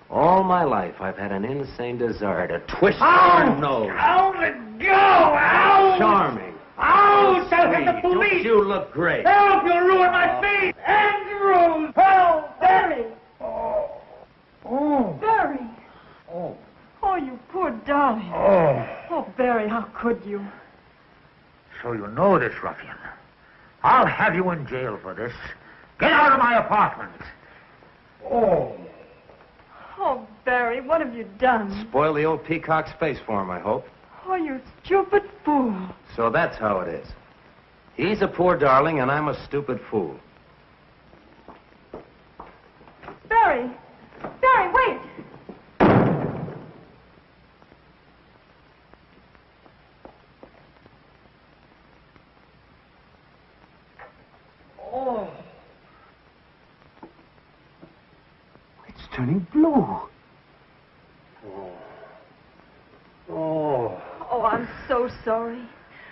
All my life, I've had an insane desire to twist your nose. Ow, let go! Ow! Charming. Ow! Tell him the Sweet. police! Don't you look great? Help! You'll ruin my feet! Andrews! Help! Barry! Oh. Barry! Oh. Oh, you poor darling. Oh. Oh, Barry, how could you? So you know this ruffian. I'll have you in jail for this. Get out of my apartment. Oh. Oh, Barry, what have you done? Spoil the old peacock's face for him, I hope. Oh, you stupid fool. So that's how it is. He's a poor darling, and I'm a stupid fool. Barry! Barry, wait! Oh. It's turning blue. Oh. Oh, I'm so sorry.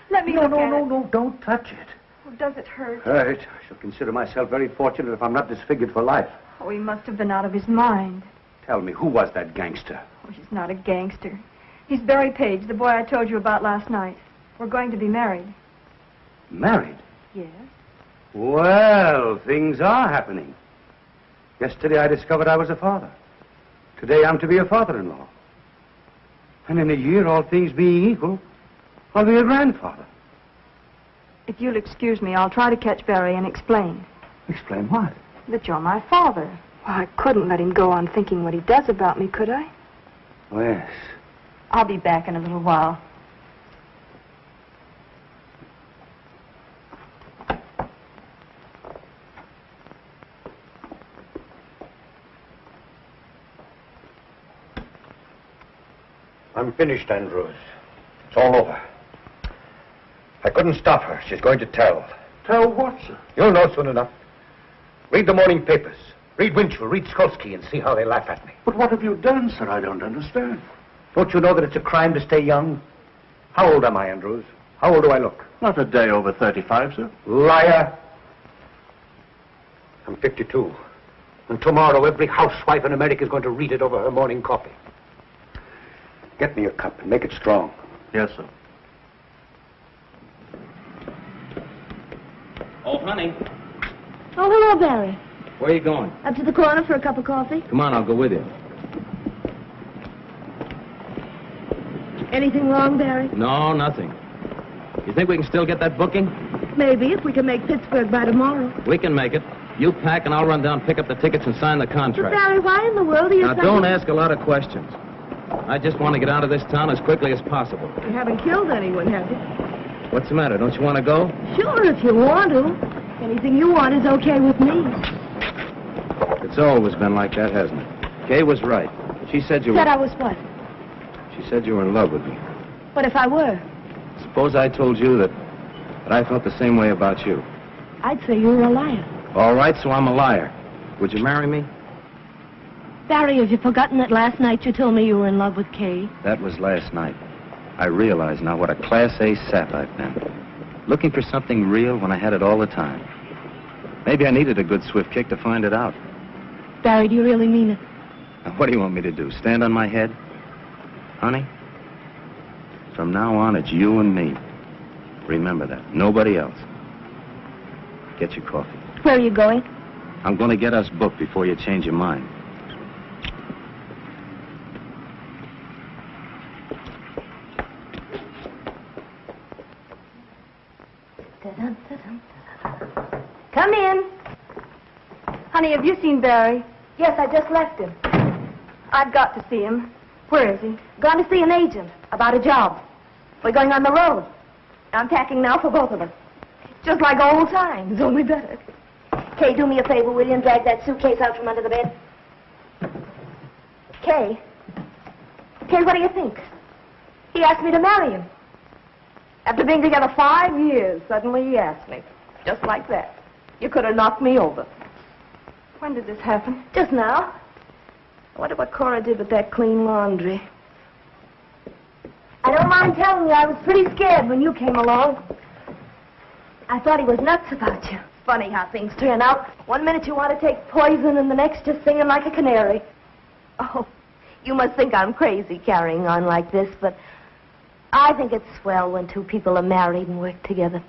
Let me No, look no, at no, it. no, don't touch it. Oh, does it hurt? Right. I shall consider myself very fortunate if I'm not disfigured for life. Oh, he must have been out of his mind. Tell me, who was that gangster? Oh, he's not a gangster. He's Barry Paige, the boy I told you about last night. We're going to be married. Married? Yes. Well, things are happening. Yesterday I discovered I was a father. Today I'm to be a father-in-law. And in a year, all things being equal, I'll be a grandfather. If you'll excuse me, I'll try to catch Barry and explain. Explain what? That you're my father. Well, I couldn't let him go on thinking what he does about me, could I? Oh, yes. I'll be back in a little while. I'm finished, Andrews. It's all over. I couldn't stop her. She's going to tell. Tell what, sir? You'll know soon enough. Read the morning papers. Read Menjou, read Skolsky, and see how they laugh at me. But what have you done, sir? I don't understand. Don't you know that it's a crime to stay young? How old am I, Andrews? How old do I look? Not a day over 35, sir. Liar! I'm 52. And tomorrow every housewife in America is going to read it over her morning coffee. Get me a cup and make it strong. Yes, sir. Oh, honey, Oh, hello, Barry. where are you going? Up to the corner for a cup of coffee? Come on, I'll go with you. Anything wrong, Barry? No, nothing. You think we can still get that booking? Maybe, if we can make Pittsburgh by tomorrow. We can make it. You pack and I'll run down, pick up the tickets, and sign the But, contract. Barry, why in the world are you Now, don't ask a lot of questions. I just want to get out of this town as quickly as possible. You haven't killed anyone, have you? What's the matter? Don't you want to go? Sure, if you want to. Anything you want is okay with me. It's always been like that, hasn't it? Kay was right. She said you Said were... I was what? She said you were in love with me. What if I were? Suppose I told you that I felt the same way about you. I'd say you were a liar. All right, so I'm a liar. Would you marry me? Barry, have you forgotten that last night you told me you were in love with Kay? That was last night. I realize now what a Class A sap I've been. Looking for something real when I had it all the time. Maybe I needed a good swift kick to find it out. Barry, do you really mean it? Now, what do you want me to do, stand on my head? Honey, from now on, it's you and me. Remember that. Nobody else. Get your coffee. Where are you going? I'm going to get us booked before you change your mind. Come in. Honey, have you seen Barry? Yes, I just left him. I've got to see him. Where is he? Gone to see an agent about a job. We're going on the road. I'm packing now for both of us. Just like old times, only better. Kay, do me a favor, will you, and drag that suitcase out from under the bed? Kay? Kay, what do you think? He asked me to marry him. After being together 5 years, suddenly he asked me. Just like that. You could have knocked me over. When did this happen? Just now. I wonder what Cora did with that clean laundry. I don't mind telling you, I was pretty scared when you came along. I thought he was nuts about you. Funny how things turn out. 1 minute you want to take poison, and the next just singing like a canary. Oh, you must think I'm crazy carrying on like this, but I think it's swell when two people are married and work together.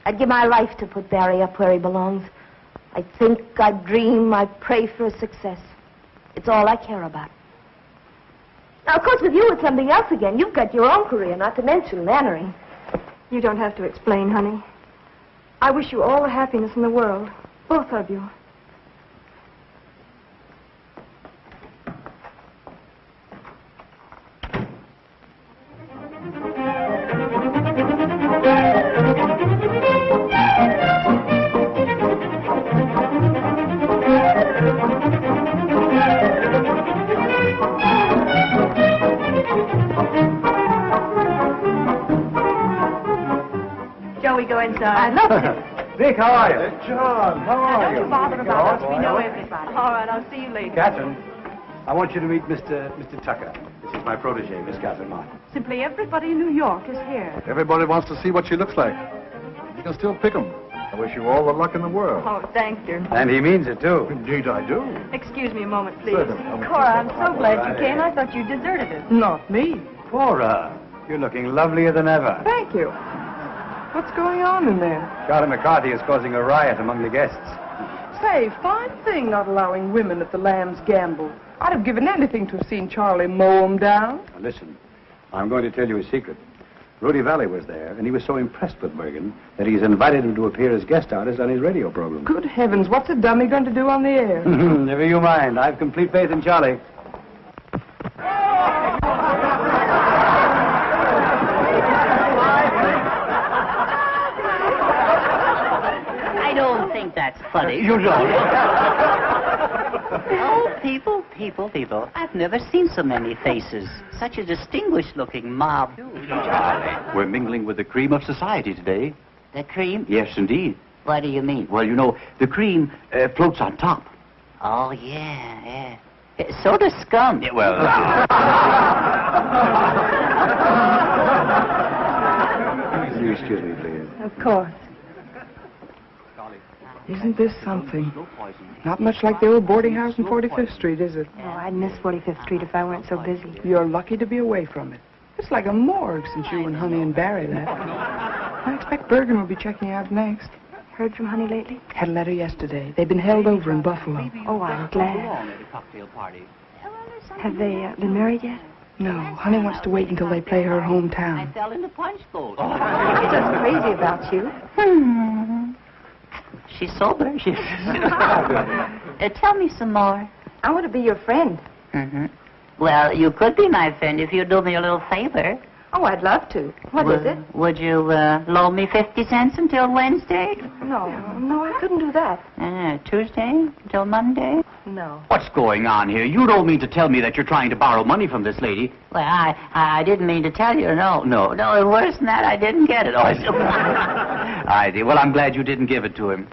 I'd give my life to put Barry up where he belongs. I think, I dream, I pray for his success. It's all I care about. Now, of course, with you, it's something else again. You've got your own career, not to mention Mannering. You don't have to explain, honey. I wish you all the happiness in the world. Both of you. Shall we go inside? I'd love to. Dick, how are you? John, how are you? Don't bother about us. We know everybody. All right, I'll see you later. Katherine, I want you to meet Mr. Tucker. This is my protege, Miss Katherine Martin. Simply everybody in New York is here. Everybody wants to see what she looks like. You can still pick 'em. I wish you all the luck in the world. Oh, thank you. And he means it, too. Indeed, I do. Excuse me a moment, please. Certainly. Cora, I'm so glad you came. I thought you deserted us. Not me. Cora, you're looking lovelier than ever. Thank you. What's going on in there? Charlie McCarthy is causing a riot among the guests. Say, fine thing not allowing women at the Lamb's gamble. I'd have given anything to have seen Charlie mow 'em down. Now, listen, I'm going to tell you a secret. Rudy Valley was there, and he was so impressed with Bergen that he's invited him to appear as guest artist on his radio program. Good heavens, what's a dummy going to do on the air? Never you mind. I've complete faith in Charlie. I don't think that's funny. You don't. Oh, people. I've never seen so many faces. Such a distinguished-looking mob. Charlie, we're mingling with the cream of society today. The cream? Yes, indeed. What do you mean? Well, you know, the cream floats on top. Oh, yeah. So does scum. Yeah, well... You excuse me, please. Of course. Isn't this something? Not much like the old boarding house in 45th Street, is it? Oh, I'd miss 45th Street if I weren't so busy. You're lucky to be away from it. It's like a morgue since you and Honey and Barry left. I expect Bergen will be checking out next. Heard from Honey lately? Had a letter yesterday. They've been held over in Buffalo. Oh, I'm glad. Have they been married yet? No, Honey wants to wait until they play her hometown. I fell in the punch bowl. She's just crazy about you. She's sober. Tell me some more. I want to be your friend. Mm-hmm. Well, you could be my friend if you'd do me a little favor. Oh, I'd love to. What is it? Would you loan me 50 cents until Wednesday? No, I couldn't do that. Tuesday until Monday? No. What's going on here? You don't mean to tell me that you're trying to borrow money from this lady? Well, I didn't mean to tell you. No, worse than that, I didn't get it. I did. Well, I'm glad you didn't give it to him.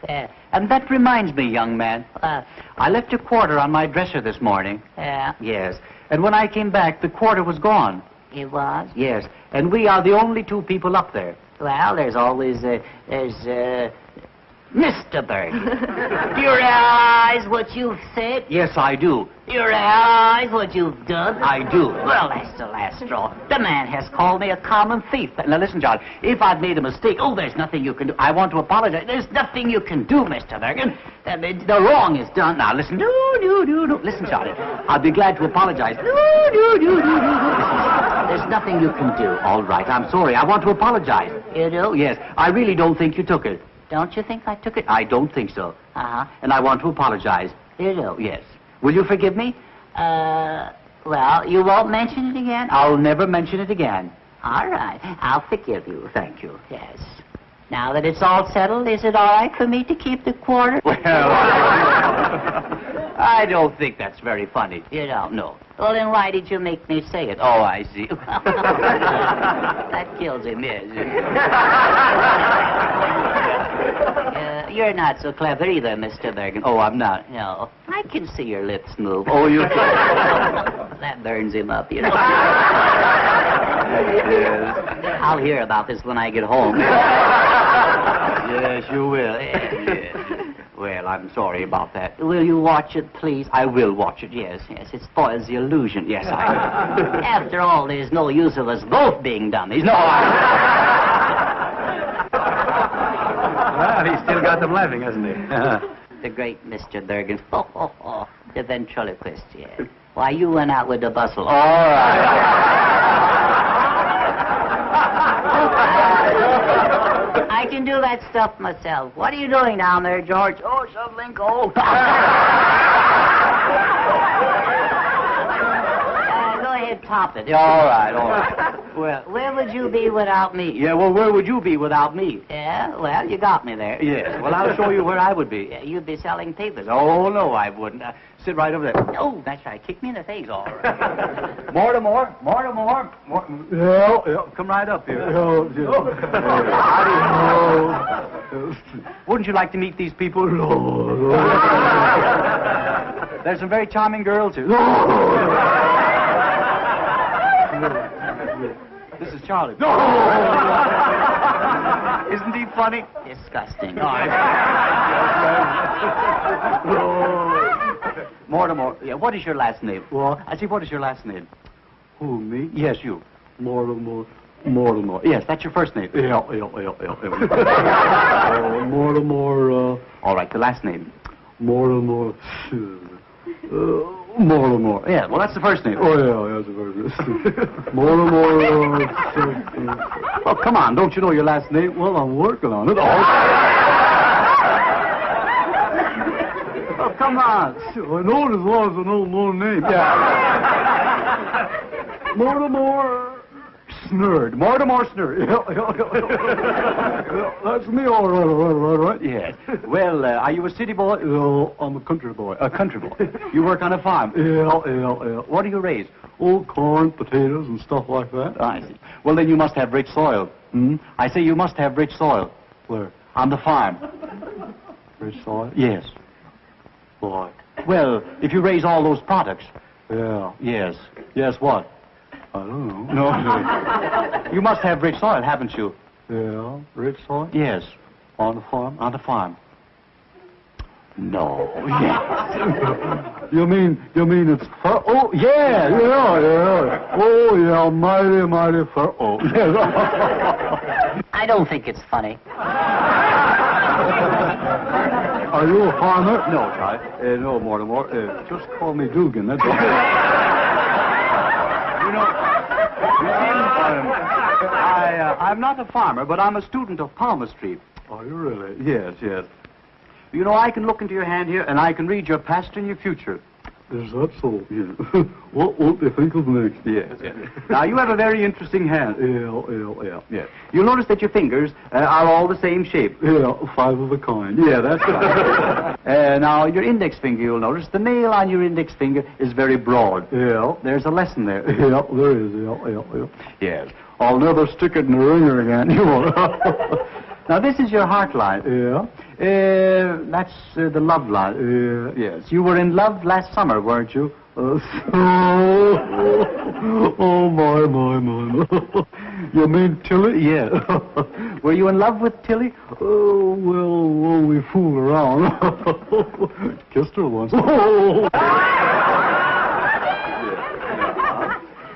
And that reminds me, young man. I left a quarter on my dresser this morning. Yeah? Yes. And when I came back, the quarter was gone. It was? Yes. And we are the only two people up there. Well, there's always, Mr. Bergen. Do you realize what you've said? Yes, I do. Do you realize what you've done? I do. Well, that's the last straw. The man has called me a common thief. Now, listen, John, if I've made a mistake, there's nothing you can do. I want to apologize. There's nothing you can do, Mr. Bergen. The wrong is done. Now, listen. No. Listen, Johnny. I'll be glad to apologize. No. There's nothing you can do. All right, I'm sorry. I want to apologize. You do? Yes. I really don't think you took it. Don't you think I took it? I don't think so. Uh-huh. And I want to apologize. You do? Yes. Will you forgive me? Well, you won't mention it again? I'll never mention it again. All right. I'll forgive you. Thank you. Yes. Now that it's all settled, is it all right for me to keep the quarter? Well, I don't think that's very funny. You don't? No. Well, then why did you make me say it? Oh, I see. That kills him, yes. You're not so clever either, Mr. Bergen. Oh, I'm not. No. I can see your lips move. Oh, you can? That burns him up, you know. I'll hear about this when I get home. Yes, you will. Yes. Well, I'm sorry about that. Will you watch it, please? I will watch it, yes. Yes, it spoils the illusion. Yes, I will. After all, there's no use of us both being dummies. No, Well, he's still got them laughing, hasn't he? The great Mr. Bergen. The ventriloquist, yes. Why, you went out with the bustle. All right. I can do that stuff myself. What are you doing down there, George? Oh, shoveling coal. Go ahead, top it. All right. Well, where would you be without me? Yeah, well, where would you be without me? Yeah, well, you got me there. Yes, well, I'll show you where I would be. Yeah, you'd be selling papers. Oh, no, I wouldn't. Sit right over there. Oh, that's right. Kick me in the face. All right. Mortimer. Yeah. Come right up here. Yeah. Wouldn't you like to meet these people? No. There's some very charming girls here. This is Charlie. Isn't he funny? Disgusting. Mortimer, yeah, what is your last name? What? I see, what is your last name? Who, me? Yes, you. Mortimer. Yes, that's your first name. Yeah. Mortimer, All right, the last name. Mortimer. Yeah, well, that's the first name. Oh, yeah, that's the first name. Mortimer. Oh, come on, don't you know your last name? Well, I'm working on it. Oh, come on. I know it as long as I know my name. Yeah. Mortimer Snerd. Yeah, that's me, all right. Yes. Well, are you a city boy? No, I'm a country boy. A country boy. You work on a farm? Yeah. What do you raise? Oh, corn, potatoes, and stuff like that. I see. Well, then you must have rich soil. I say you must have rich soil. Where? On the farm. Rich soil? Yes. Why? Well, if you raise all those products. Yeah. Yes. Yes, what? I don't know. No. You must have rich soil, haven't you? Yeah, rich soil? Yes. On the farm? On the farm. No. Yes. You mean it's fur? Oh, yeah. Oh, yeah, mighty fur. Oh. I don't think it's funny. Are you a farmer? No, Charlie. No, Mortimer. Just call me Dugan, that's all. I'm not a farmer, but I'm a student of palmistry. Are you really? Yes. You know, I can look into your hand here, and I can read your past and your future. Is that so? Yeah. What will they think of next? Yes. Now, you have a very interesting hand. Yeah. Yes. You'll notice that your fingers are all the same shape. Yeah, 5 of a kind. Yeah, that's right. Now, your index finger, you'll notice, the nail on your index finger is very broad. Yeah. There's a lesson there. Yeah, there is. Yeah. Yes. I'll never stick it in the ringer again. You won't. Now, this is your heart line. Yeah. That's the love line. Yes. You were in love last summer, weren't you? Oh, my. You mean Tilly? Yeah. Were you in love with Tilly? Oh, well, we fool around. Kissed her once.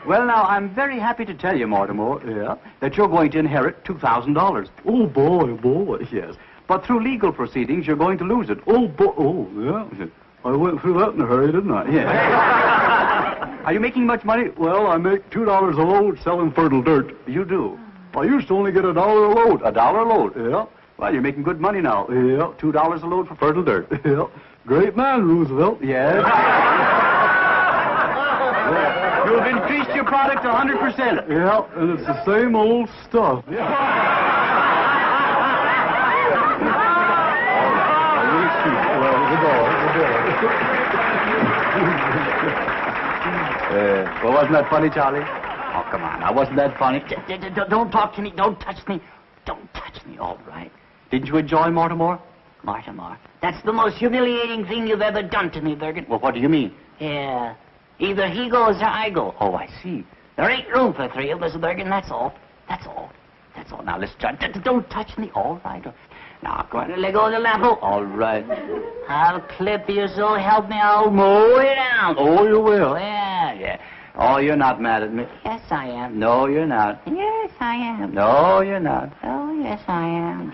Well, now, I'm very happy to tell you, Mortimer, that you're going to inherit $2,000. Oh, boy, yes. But through legal proceedings, you're going to lose it. Oh, boy, yeah. I went through that in a hurry, didn't I? Yeah. Are you making much money? Well, I make $2 a load selling fertile dirt. You do? I used to only get $1 a load. $1 a load, yeah. Well, you're making good money now. Yeah, $2 a load for fertile dirt. Yeah. Great man, Roosevelt. Yes. You've increased your product 100%. Yeah, and it's the same old stuff. Yeah. Well, wasn't that funny, Charlie? Oh, come on. Now, wasn't that funny? Don't talk to me. Don't touch me. Don't touch me, all right. Didn't you enjoy Mortimer? Mortimer. That's the most humiliating thing you've ever done to me, Bergen. Well, what do you mean? Yeah. Either he goes or I go. Oh, I see. There ain't room for three of us, Bergen. That's all. That's all. That's all. Now, let's try. Don't touch me. All right. Now, go on and let go of the lamp. All right. I'll clip you, so help me. I'll mow you down. Oh, you will? Yeah. Oh, you're not mad at me. Yes, I am. No, you're not. Yes, I am. No, you're not. Oh, yes, I am.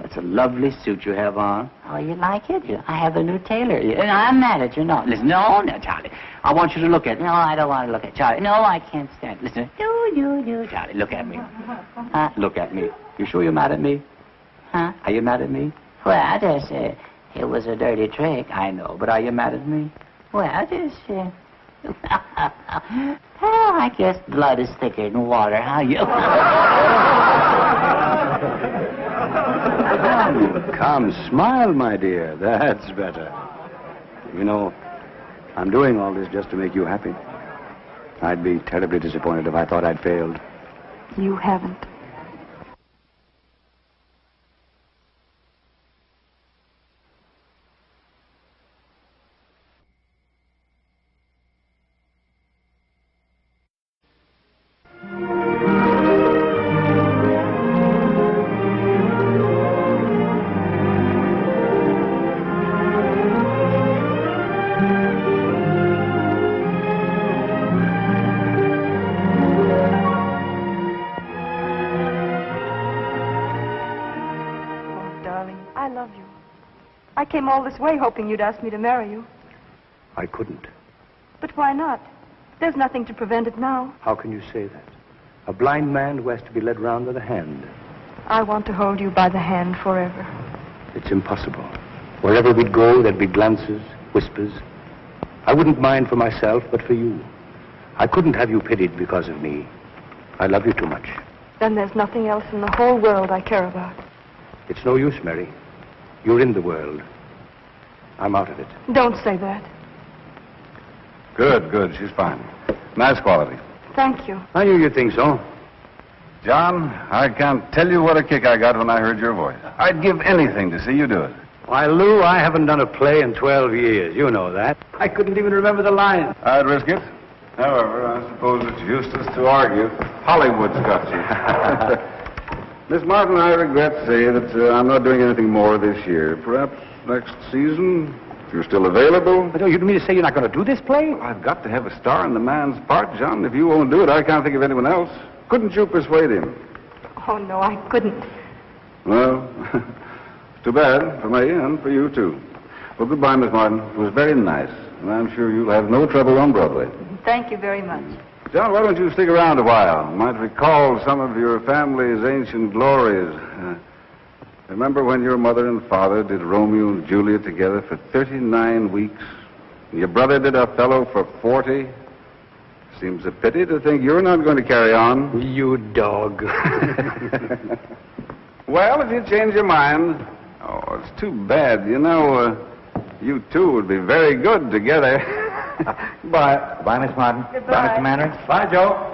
That's a lovely suit you have on. Oh, you like it? I have a new tailor. I'm mad at you. No, listen. No, Charlie. I want you to look at it. No, I don't want to look at Charlie. No, I can't stand it. Listen. No. Charlie, look at me. Look at me. You sure you're mad at me? Huh? Are you mad at me? Well, I just it was a dirty trick. I know, but are you mad at me? Well, I just well, I guess blood is thicker than water. How you? Come, smile, my dear. That's better. You know, I'm doing all this just to make you happy. I'd be terribly disappointed if I thought I'd failed. You haven't. I came all this way hoping you'd ask me to marry you. I couldn't. But why not? There's nothing to prevent it now. How can you say that? A blind man who has to be led round with a hand. I want to hold you by the hand forever. It's impossible. Wherever we'd go, there'd be glances, whispers. I wouldn't mind for myself, but for you. I couldn't have you pitied because of me. I love you too much. Then there's nothing else in the whole world I care about. It's no use, Mary. You're in the world. I'm out of it. Don't say that. Good. She's fine. Nice quality. Thank you. I knew you'd think so. John, I can't tell you what a kick I got when I heard your voice. I'd give anything to see you do it. Why, Lou, I haven't done a play in 12 years. You know that. I couldn't even remember the line. I'd risk it. However, I suppose it's useless to argue. Hollywood's got you. Miss Martin, I regret to say that I'm not doing anything more this year. Perhaps next season, if you're still available. But you don't mean to say you're not going to do this play? Well, I've got to have a star in the man's part, John. If you won't do it, I can't think of anyone else. Couldn't you persuade him? Oh, no, I couldn't. Well, it's too bad for me and for you, too. Well, goodbye, Miss Martin. It was very nice, and I'm sure you'll have no trouble on Broadway. Thank you very much. John, why don't you stick around a while? Might recall some of your family's ancient glories. Remember when your mother and father did Romeo and Juliet together for 39 weeks? And your brother did Othello for 40? Seems a pity to think you're not going to carry on. You dog. Well, if you change your mind... Oh, it's too bad. You know, you two would be very good together. Goodbye. Goodbye, Miss Martin. Goodbye. Bye, Mr. Manners. Bye, Joe.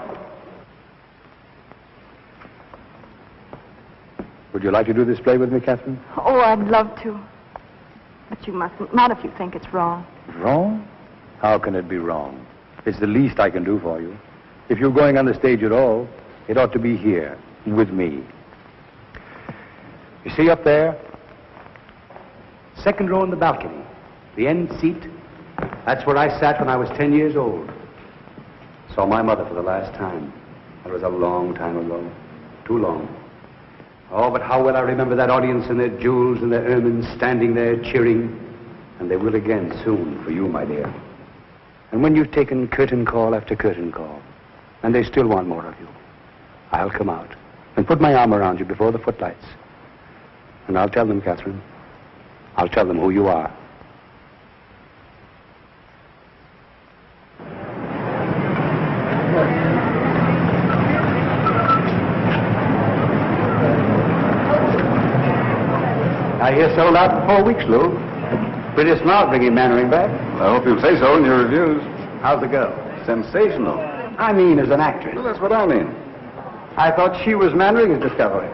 Would you like to do this play with me, Katherine? Oh, I'd love to. But you mustn't. Not if you think it's wrong. Wrong? How can it be wrong? It's the least I can do for you. If you're going on the stage at all, it ought to be here, with me. You see up there? Second row in the balcony. The end seat. That's where I sat when I was 10 years old. Saw my mother for the last time. That was a long time ago. Too long. Oh, but how well I remember that audience in their jewels and their ermines standing there cheering. And they will again soon for you, my dear. And when you've taken curtain call after curtain call, and they still want more of you, I'll come out and put my arm around you before the footlights. And I'll tell them, Katherine, I'll tell them who you are. I hear sold out for 4 weeks, Lou. Pretty smart bringing Mannering back. I hope you'll say so in your reviews. How's the girl? Sensational. I mean, as an actress. Well, that's what I mean. I thought she was Mannering's discovery.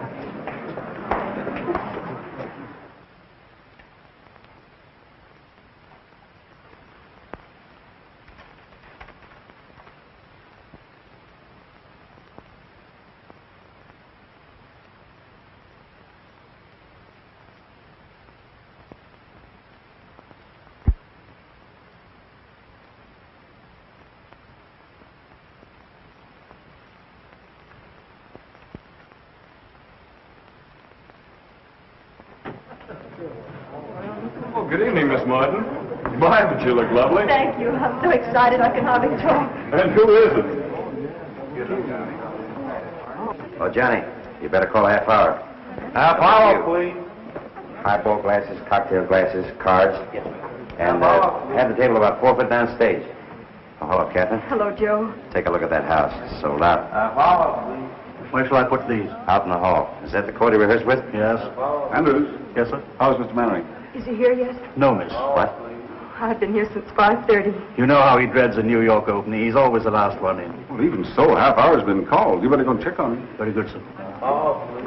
Oh, good evening, Miss Martin. My, but you look lovely. Thank you. I'm so excited I can hardly talk. And who is it? Oh, Johnny, you better call a half hour. Half hour, please. Highball glasses, cocktail glasses, cards. And have the table about 4 foot down stage. Oh, hello, Katherine. Hello, Joe. Take a look at that house. It's sold out. Half hour, please. Where shall I put these? Out in the hall. Is that the court he rehearsed with? Yes. Andrews. Yes, sir? How's Mr. Mannering? Is he here yet? No, miss. What? I've been here since 5:30. You know how he dreads a New York opening. He's always the last one in. Well, even so, half hour's been called. You better go check on him. Very good, sir. Oh, please.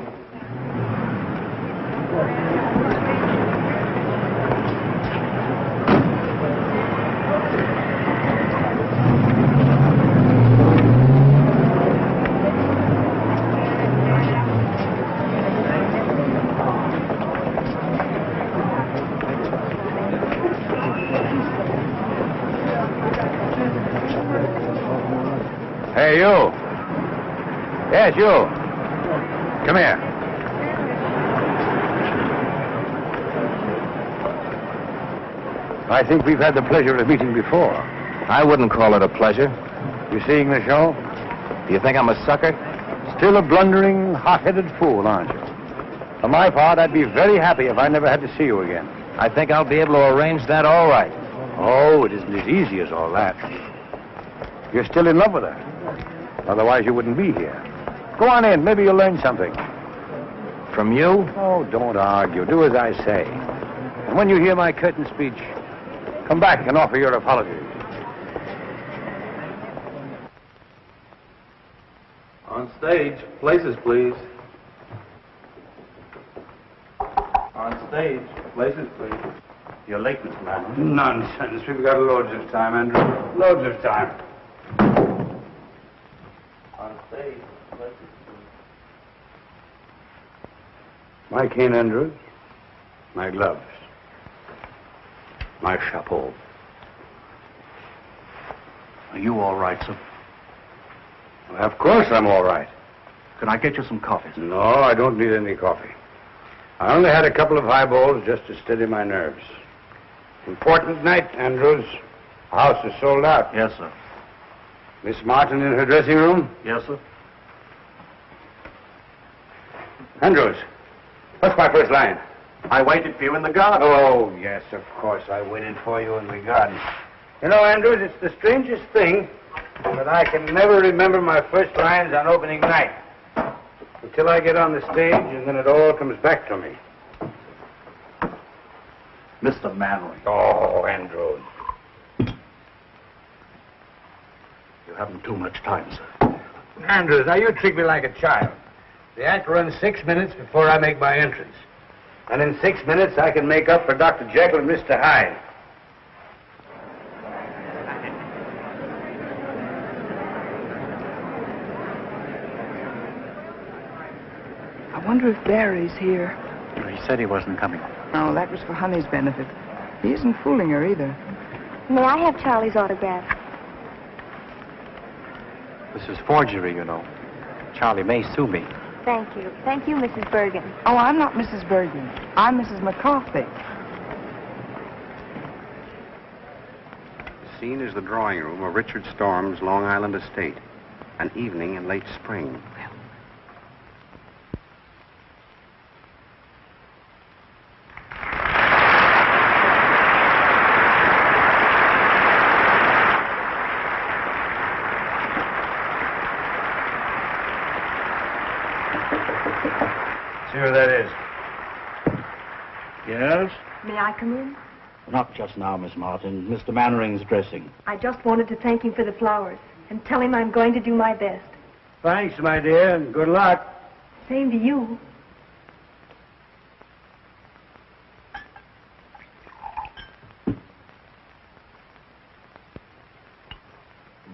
Hey, you. Yes, you. Come here. I think we've had the pleasure of meeting before. I wouldn't call it a pleasure. You seeing the show? Do you think I'm a sucker? Still a blundering, hot-headed fool, aren't you? For my part, I'd be very happy if I never had to see you again. I think I'll be able to arrange that all right. Oh, it isn't as easy as all that. You're still in love with her. Otherwise, you wouldn't be here. Go on in. Maybe you'll learn something. From you? Oh, don't argue. Do as I say. And when you hear my curtain speech, come back and offer your apologies. On stage. Places, please. On stage. Places, please. You're late, Mr. Mannering. Nonsense. We've got loads of time, Andrew. Loads of time. On stage. Places, please. My cane, Andrews. My gloves. My chapeau. Are you all right, sir? Well, of course I'm all right. Can I get you some coffee, sir? No, I don't need any coffee. I only had a couple of highballs just to steady my nerves. Important night, Andrews. The house is sold out. Yes, sir. Miss Martin in her dressing room? Yes, sir. Andrews, what's my first line? I waited for you in the garden. Oh, yes, of course. I waited for you in the garden. You know, Andrews, it's the strangest thing, but I can never remember my first lines on opening night. Until I get on the stage, and then it all comes back to me. Mr. Mannering. Oh, Andrews. You haven't too much time, sir. Andrews, now you treat me like a child. The act runs 6 minutes before I make my entrance. And in 6 minutes, I can make up for Dr. Jekyll and Mr. Hyde. I wonder if Barry's here. He said he wasn't coming. Oh, that was for Honey's benefit. He isn't fooling her either. May I have Charlie's autograph? This is forgery, you know. Charlie may sue me. Thank you. Thank you, Mrs. Bergen. Oh, I'm not Mrs. Bergen. I'm Mrs. McCarthy. The scene is the drawing room of Richard Storm's Long Island estate. An evening in late spring. See who that is. Yes? May I come in? Not just now, Miss Martin. Mr. Mannering's dressing. I just wanted to thank him for the flowers and tell him I'm going to do my best. Thanks, my dear, and good luck. Same to you.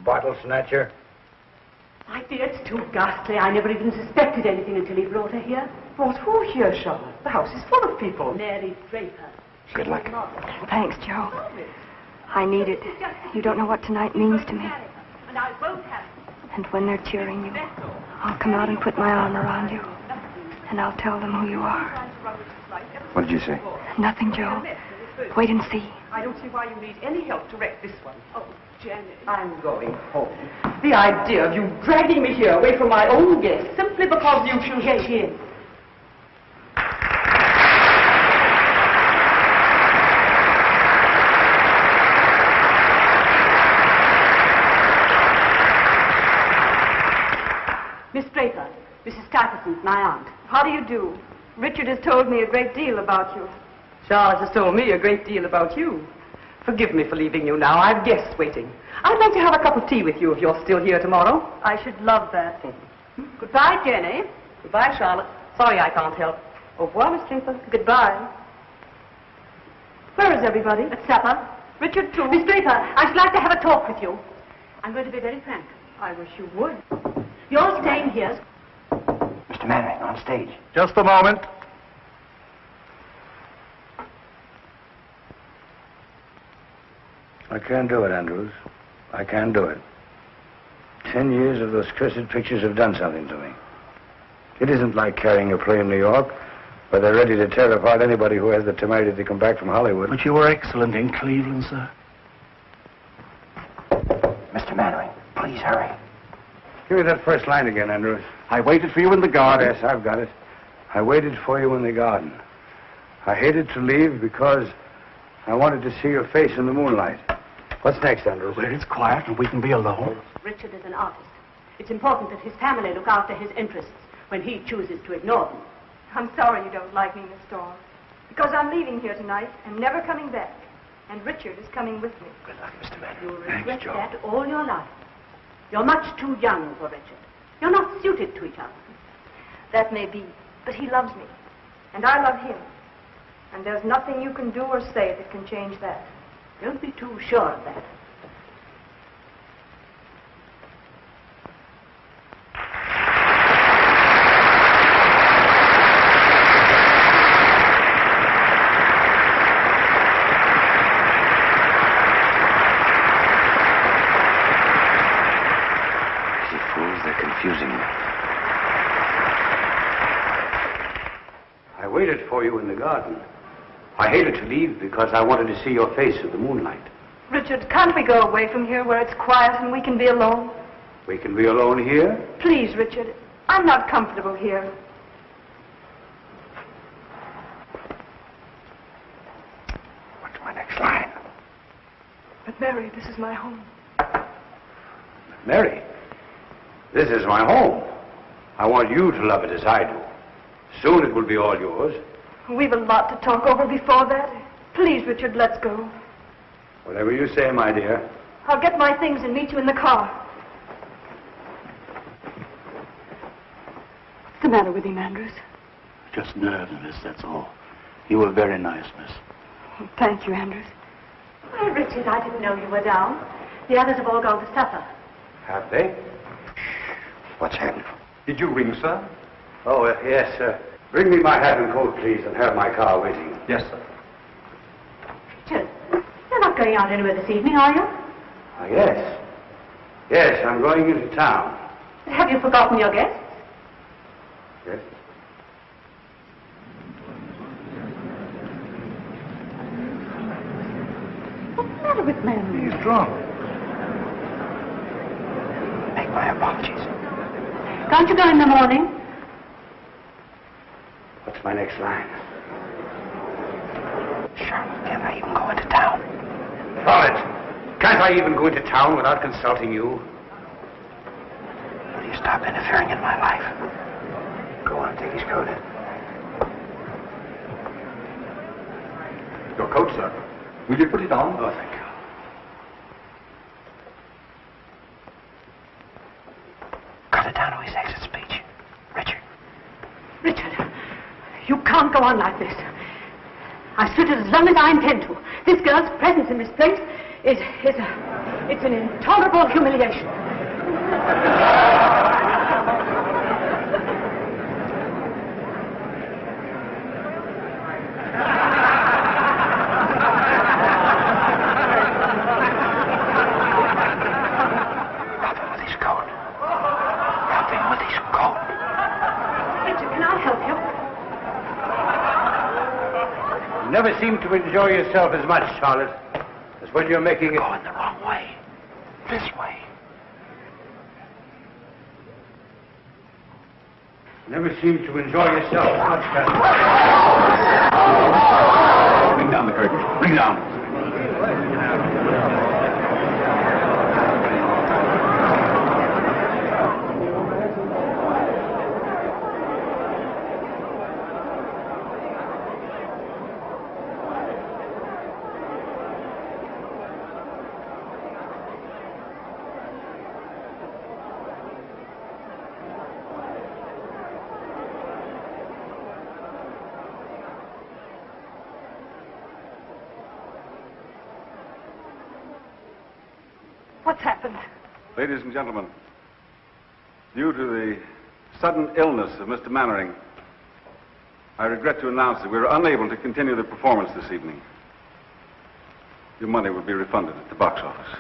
Bottle snatcher. My dear, it's too ghastly. I never even suspected anything until he brought her here. Brought who here, Charlotte? The house is full of people. Mary Draper. Good luck. Thanks, Joe. I need it. You don't know what tonight means to me. And I won't have it. And when they're cheering you, I'll come out and put my arm around you. And I'll tell them who you are. What did you say? Nothing, Joe. Wait and see. I don't see why you need any help to wreck this one. Oh, Jenny. I'm going home. The idea of you dragging me here away from my own guests simply because you should get in. Miss Draper, Mrs. Katherine, my aunt. How do you do? Richard has told me a great deal about you. Charlotte has told me a great deal about you. Forgive me for leaving you now. I've guests waiting. I'd like to have a cup of tea with you if you're still here tomorrow. I should love that. Goodbye, Jenny. Goodbye, Charlotte. Sorry I can't help. Au revoir, Miss Draper. Goodbye. Where is everybody? At supper. Richard, too. Miss Draper, I should like to have a talk with you. I'm going to be very frank. I wish you would. You're staying here. Mr. Mannering, on stage. Just a moment. I can't do it, Andrews. I can't do it. 10 years of those cursed pictures have done something to me. It isn't like carrying a play in New York, where they're ready to tear apart anybody who has the temerity to come back from Hollywood. But you were excellent in Cleveland, sir. Mr. Mannering, please hurry. Give me that first line again, Andrews. I waited for you in the garden. Yes, I've got it. I waited for you in the garden. I hated to leave because I wanted to see your face in the moonlight. What's next, Andrews? Where it's quiet and we can be alone. Richard is an artist. It's important that his family look after his interests when he chooses to ignore them. I'm sorry you don't like me, Miss Storm. Because I'm leaving here tonight and never coming back. And Richard is coming with me. Good luck, Mr. Mannering. You'll regret that all your life. You're much too young for Richard. You're not suited to each other. That may be, but he loves me. And I love him. And there's nothing you can do or say that can change that. Don't be too sure of that. You fools, they're confusing me. I waited for you in the garden. I hated to leave because I wanted to see your face in the moonlight. Richard, can't we go away from here where it's quiet and we can be alone? We can be alone here? Please, Richard. I'm not comfortable here. What's my next line? But, Mary, this is my home. Mary, this is my home. I want you to love it as I do. Soon it will be all yours. We've a lot to talk over before that. Please, Richard, let's go. Whatever you say, my dear. I'll get my things and meet you in the car. What's the matter with him, Andrews? Just nerves, miss, that's all. You were very nice, miss. Well, thank you, Andrews. Oh, Richard, I didn't know you were down. The others have all gone to supper. Have they? What's happened? Did you ring, sir? Oh, yes, sir. Bring me my hat and coat, please, and have my car waiting. Yes, sir. Richard, you're not going out anywhere this evening, are you? Yes. Yes, I'm going into town. Have you forgotten your guests? Yes? What's the matter with man? He's drunk. Make my apologies. Can't you go in the morning? What's my next line? Charlotte, can't I even go into town? Charlotte, can't I even go into town without consulting you? Will you stop interfering in my life? Go on, take his coat. Your coat, sir. Will you put it on? Oh, thank you. Cut it down to his exit speech. Richard. Richard, you can't go on like this. I stood it as long as I intend to. This girl's presence in this place it's an intolerable humiliation. Never seem to enjoy yourself as much, Charlotte, as when you're making it... Going the wrong way. This way. Never seem to enjoy yourself as much, Katherine. Bring down the curtain. Bring down. What's happened? Ladies and gentlemen, due to the sudden illness of Mr. Mannering, I regret to announce that we are unable to continue the performance this evening. Your money will be refunded at the box office.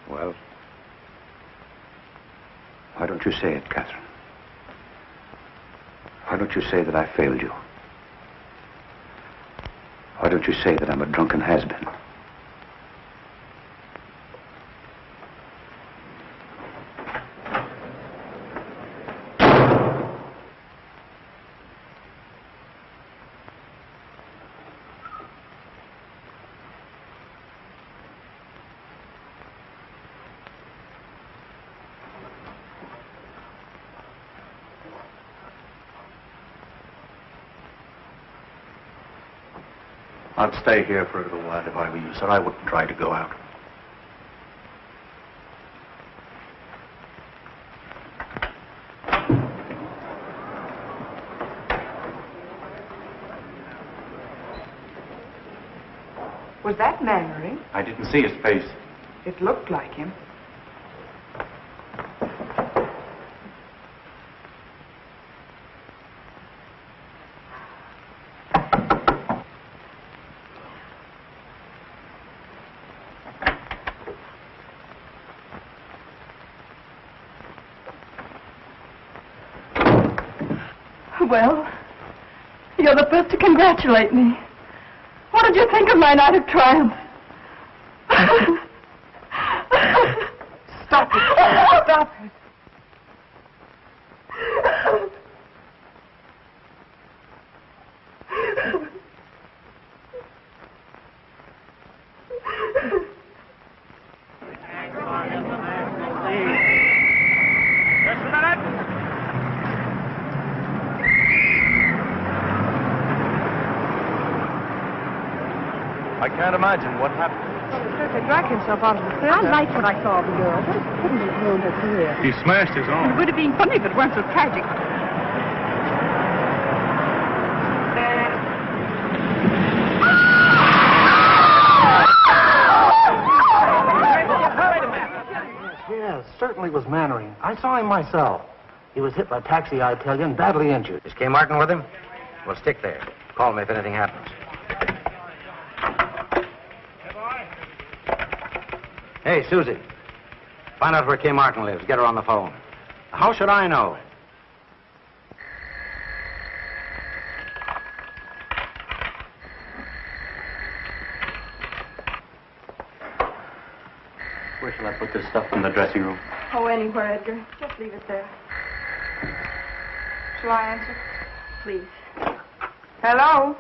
Well, why don't you say it, Katherine? Why don't you say that I failed you? Why don't you say that I'm a drunken has-been? I'd stay here for a little while if I were you, sir. I wouldn't try to go out. Was that Mannering? I didn't see his face. It looked like him. Well, you're the first to congratulate me. What did you think of my night of triumph? Stop it. Stop it. I can't imagine what happened. He dragged himself out of the theater. I liked what I saw of the girl, but it couldn't have ruined her career. He smashed his It arm. would have been funny if it weren't so tragic. Yes, certainly was Mannering. I saw him myself. He was hit by a taxi, I tell you, and badly injured. Is Kay Martin with him? Well, stick there. Call me if anything happens. Hey, Susie. Find out where Kay Martin lives. Get her on the phone. How should I know? Where shall I put this stuff in the dressing room? Oh, anywhere, Edgar. Just leave it there. Shall I answer? Please. Hello?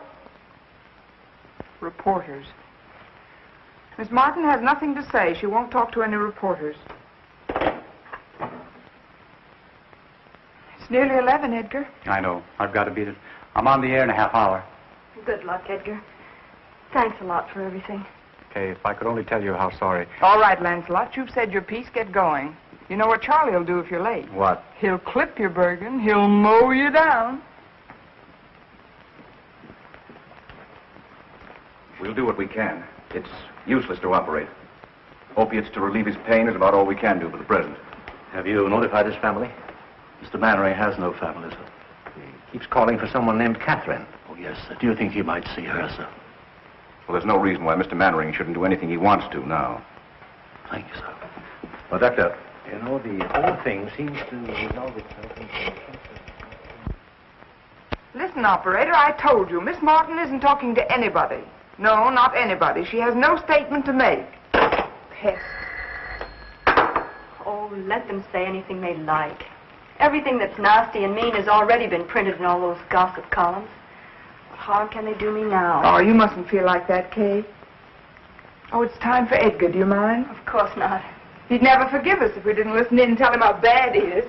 Reporters. Miss Martin has nothing to say. She won't talk to any reporters. It's nearly 11, Edgar. I know. I've got to beat it. I'm on the air in a half hour. Good luck, Edgar. Thanks a lot for everything. Okay, if I could only tell you how sorry. All right, Lancelot, you've said your piece. Get going. You know what Charlie will do if you're late. What? He'll clip you, Bergen. He'll mow you down. We'll do what we can. It's useless to operate. Opiates to relieve his pain is about all we can do for the present. Have you notified his family? Mr. Mannering has no family, sir. He keeps calling for someone named Katherine. Oh, yes, sir. Do you think he might see her, sir? Well, there's no reason why Mr. Mannering shouldn't do anything he wants to now. Thank you, sir. Well, Doctor. You know, the whole thing seems to resolve itself into... Listen, operator, I told you, Miss Martin isn't talking to anybody. No, not anybody. She has no statement to make. Pest. Oh, let them say anything they like. Everything that's nasty and mean has already been printed in all those gossip columns. What harm can they do me now? Oh, you mustn't feel like that, Kay. Oh, it's time for Edgar. Do you mind? Of course not. He'd never forgive us if we didn't listen in and tell him how bad he is.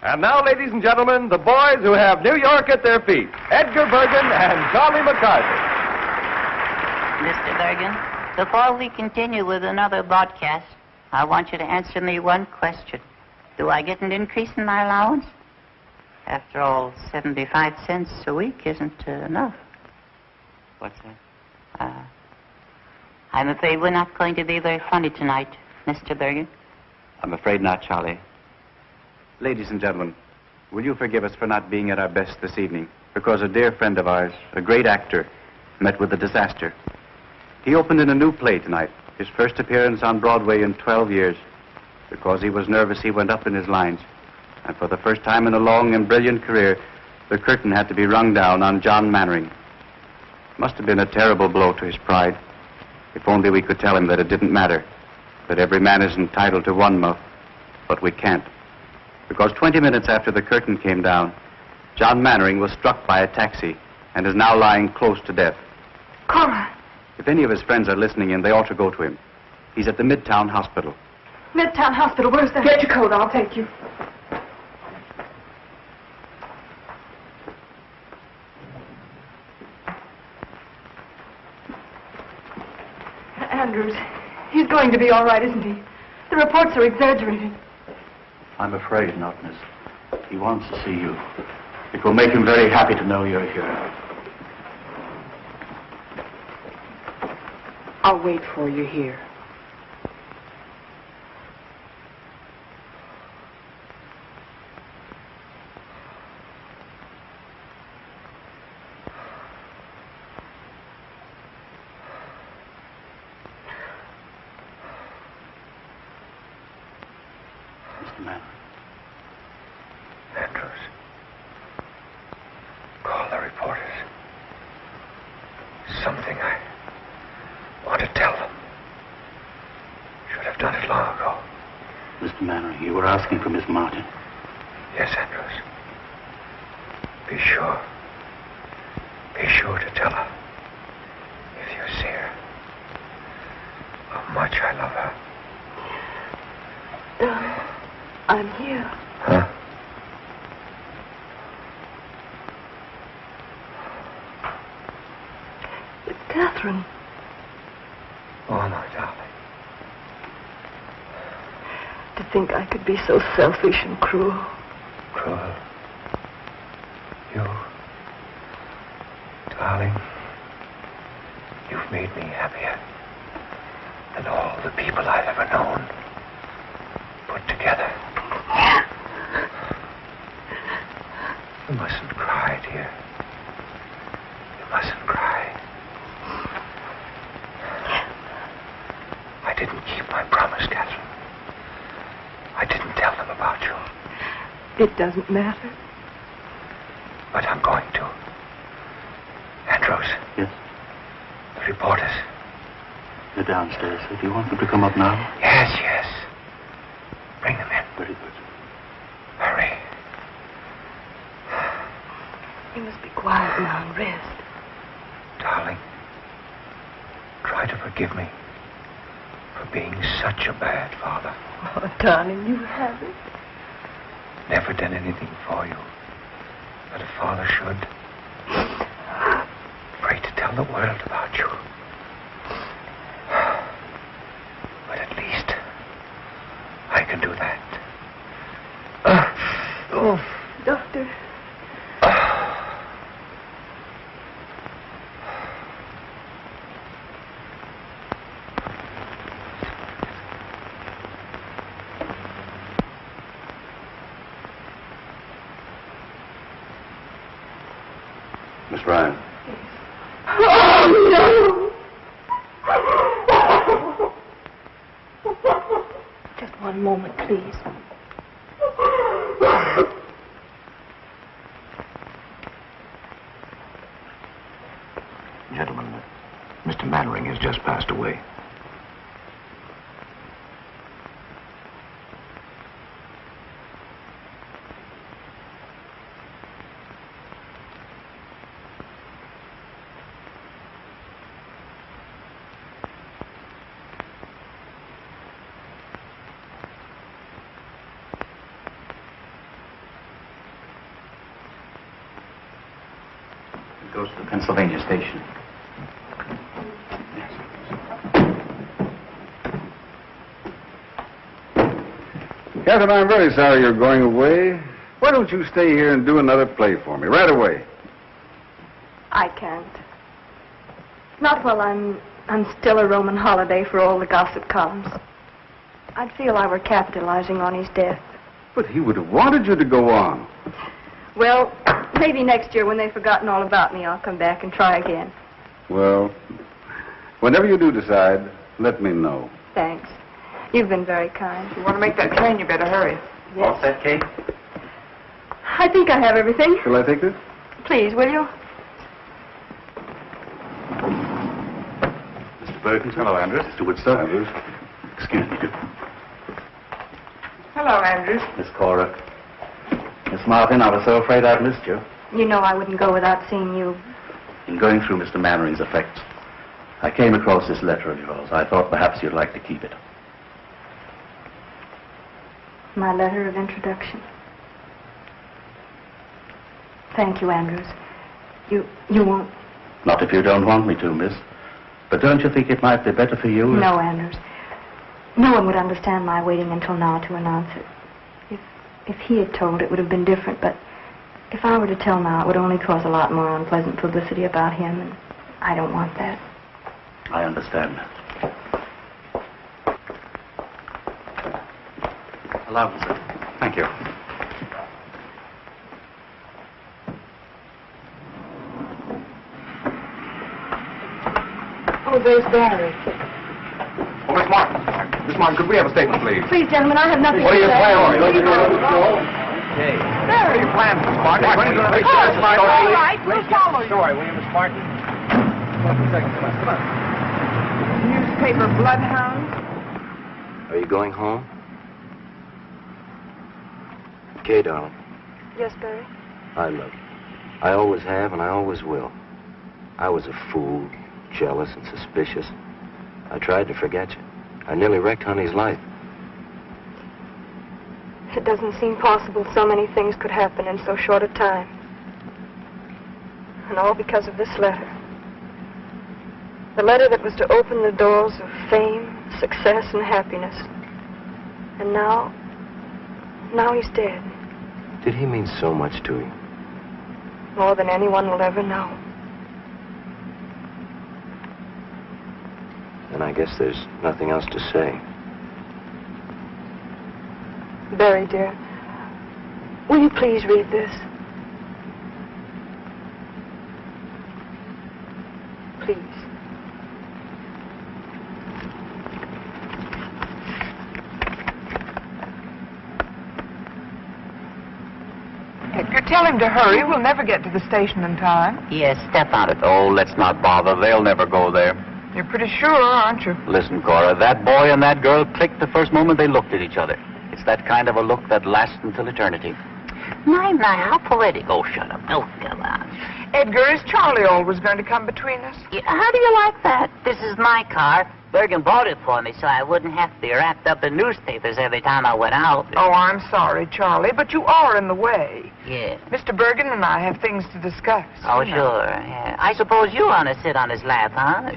And now, ladies and gentlemen, the boys who have New York at their feet, Edgar Bergen and Charlie McCarthy. Mr. Bergen, before we continue with another broadcast, I want you to answer me one question. Do I get an increase in my allowance? After all, 75 cents a week isn't enough. What's that? I'm afraid we're not going to be very funny tonight, Mr. Bergen. I'm afraid not, Charlie. Ladies and gentlemen, will you forgive us for not being at our best this evening? Because a dear friend of ours, a great actor, met with a disaster. He opened in a new play tonight, his first appearance on Broadway in 12 years. Because he was nervous, he went up in his lines. And for the first time in a long and brilliant career, the curtain had to be rung down on John Mannering. It must have been a terrible blow to his pride. If only we could tell him that it didn't matter, that every man is entitled to one muff, but we can't. Because 20 minutes after the curtain came down, John Mannering was struck by a taxi and is now lying close to death. Cora! If any of his friends are listening in, they ought to go to him. He's at the Midtown Hospital. Midtown Hospital, where's that? Get your coat, I'll take you. Andrews, he's going to be all right, isn't he? The reports are exaggerating. I'm afraid not, miss. He wants to see you. It will make him very happy to know you're here. I'll wait for you here. Mr. Mannering. Andrews. Call the reporters. Something I want to tell them. Should have done it long ago. Mr. Mannering, you were asking for Miss Martin. Yes, Andrews. Be sure. Be sure to tell her. If you see her. How much I love her. Darling, I'm here. Huh? Katherine. Oh, my darling. To think I could be so selfish and cruel. Cruel. You. Darling. You've made me happier than all the people I've ever known put together. You mustn't cry, dear. You mustn't cry. I didn't keep my promise, Katherine. I didn't tell them about you. It doesn't matter. But I'm going to. Andrews. Yes? The reporters. They're downstairs. Do you want them to come up now? Yes, yes. Bring them in. Very good. Hurry. You must be quiet now and rest. Darling, try to forgive me for being such a bad father. Oh, darling, you haven't. Never done anything for you that a father should. Afraid to tell the world about you. But at least I can do that. Doctor. Miss Ryan. Oh, no! Just one moment, please. Gentlemen, Mr. Mannering has just passed away. It goes to the Pennsylvania station. Katherine, I'm very sorry you're going away. Why don't you stay here and do another play for me, right away? I can't. Not while I'm still a Roman holiday for all the gossip columns. I'd feel I were capitalizing on his death. But he would have wanted you to go on. Well, maybe next year when they've forgotten all about me, I'll come back and try again. Well, whenever you do decide, let me know. Thanks. You've been very kind. If you want to make that train, you better hurry. Yes. All set, Kate? I think I have everything. Shall I take this? Please, will you? Mr. Bergen. Hello, Andrews. Mr. Woodstock. Andrews. Excuse me. Hello, Andrews. Miss Cora. Miss Martin, I was so afraid I'd missed you. You know I wouldn't go without seeing you. In going through Mr. Mannering's effects, I came across this letter of yours. I thought perhaps you'd like to keep it. My letter of introduction. Thank you, Andrews. You won't... Not if you don't want me to, miss. But don't you think it might be better for you? No, Andrews. No one would understand my waiting until now to announce it. If he had told, it would have been different, but if I were to tell now, it would only cause a lot more unpleasant publicity about him, and I don't want that. I understand. Allow me, sir. Thank you. Oh, there's Barry. Oh, Miss Martin. Miss Martin, could we have a statement, please? Please, gentlemen, I have nothing What to are your say. plans? Please, Okay. What are your plans, Miss Martin? When are you going to make Oh, sure all right, we'll follow you. Story, will you, Miss Martin? Come on. Newspaper bloodhound. Are you going home? Okay, darling. Yes, Barry? I love you. I always have, and I always will. I was a fool, jealous and suspicious. I tried to forget you. I nearly wrecked Honey's life. It doesn't seem possible so many things could happen in so short a time. And all because of this letter. The letter that was to open the doors of fame, success, and happiness. And now he's dead. Did he mean so much to you? More than anyone will ever know. And I guess there's nothing else to say. Barry, dear, will you please read this? Please. Edgar, tell him to hurry. We'll never get to the station in time. Yes, step out of it. Oh, let's not bother. They'll never go there. You're pretty sure, aren't you? Listen, Cora, that boy and that girl clicked the first moment they looked at each other. It's that kind of a look that lasts until eternity. My, how poetic. Oh, shut up. Oh, come on. Edgar, is Charlie always going to come between us? Yeah, how do you like that? This is my car. Bergen bought it for me so I wouldn't have to be wrapped up in newspapers every time I went out. Oh, I'm sorry, Charlie, but you are in the way. Yeah. Mr. Bergen and I have things to discuss. Oh, sure. Yeah. I suppose you want to sit on his lap, huh?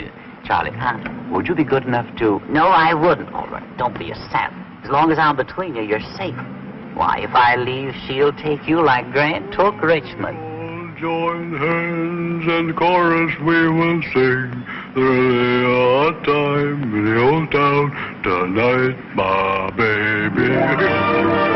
Charlie, would you be good enough to... No, I wouldn't. All right, don't be a sap. As long as I'm between you, you're safe. Why, if I leave, she'll take you like Grant took Richmond. Join hands and chorus we will sing. There's a time in the old town tonight, my baby.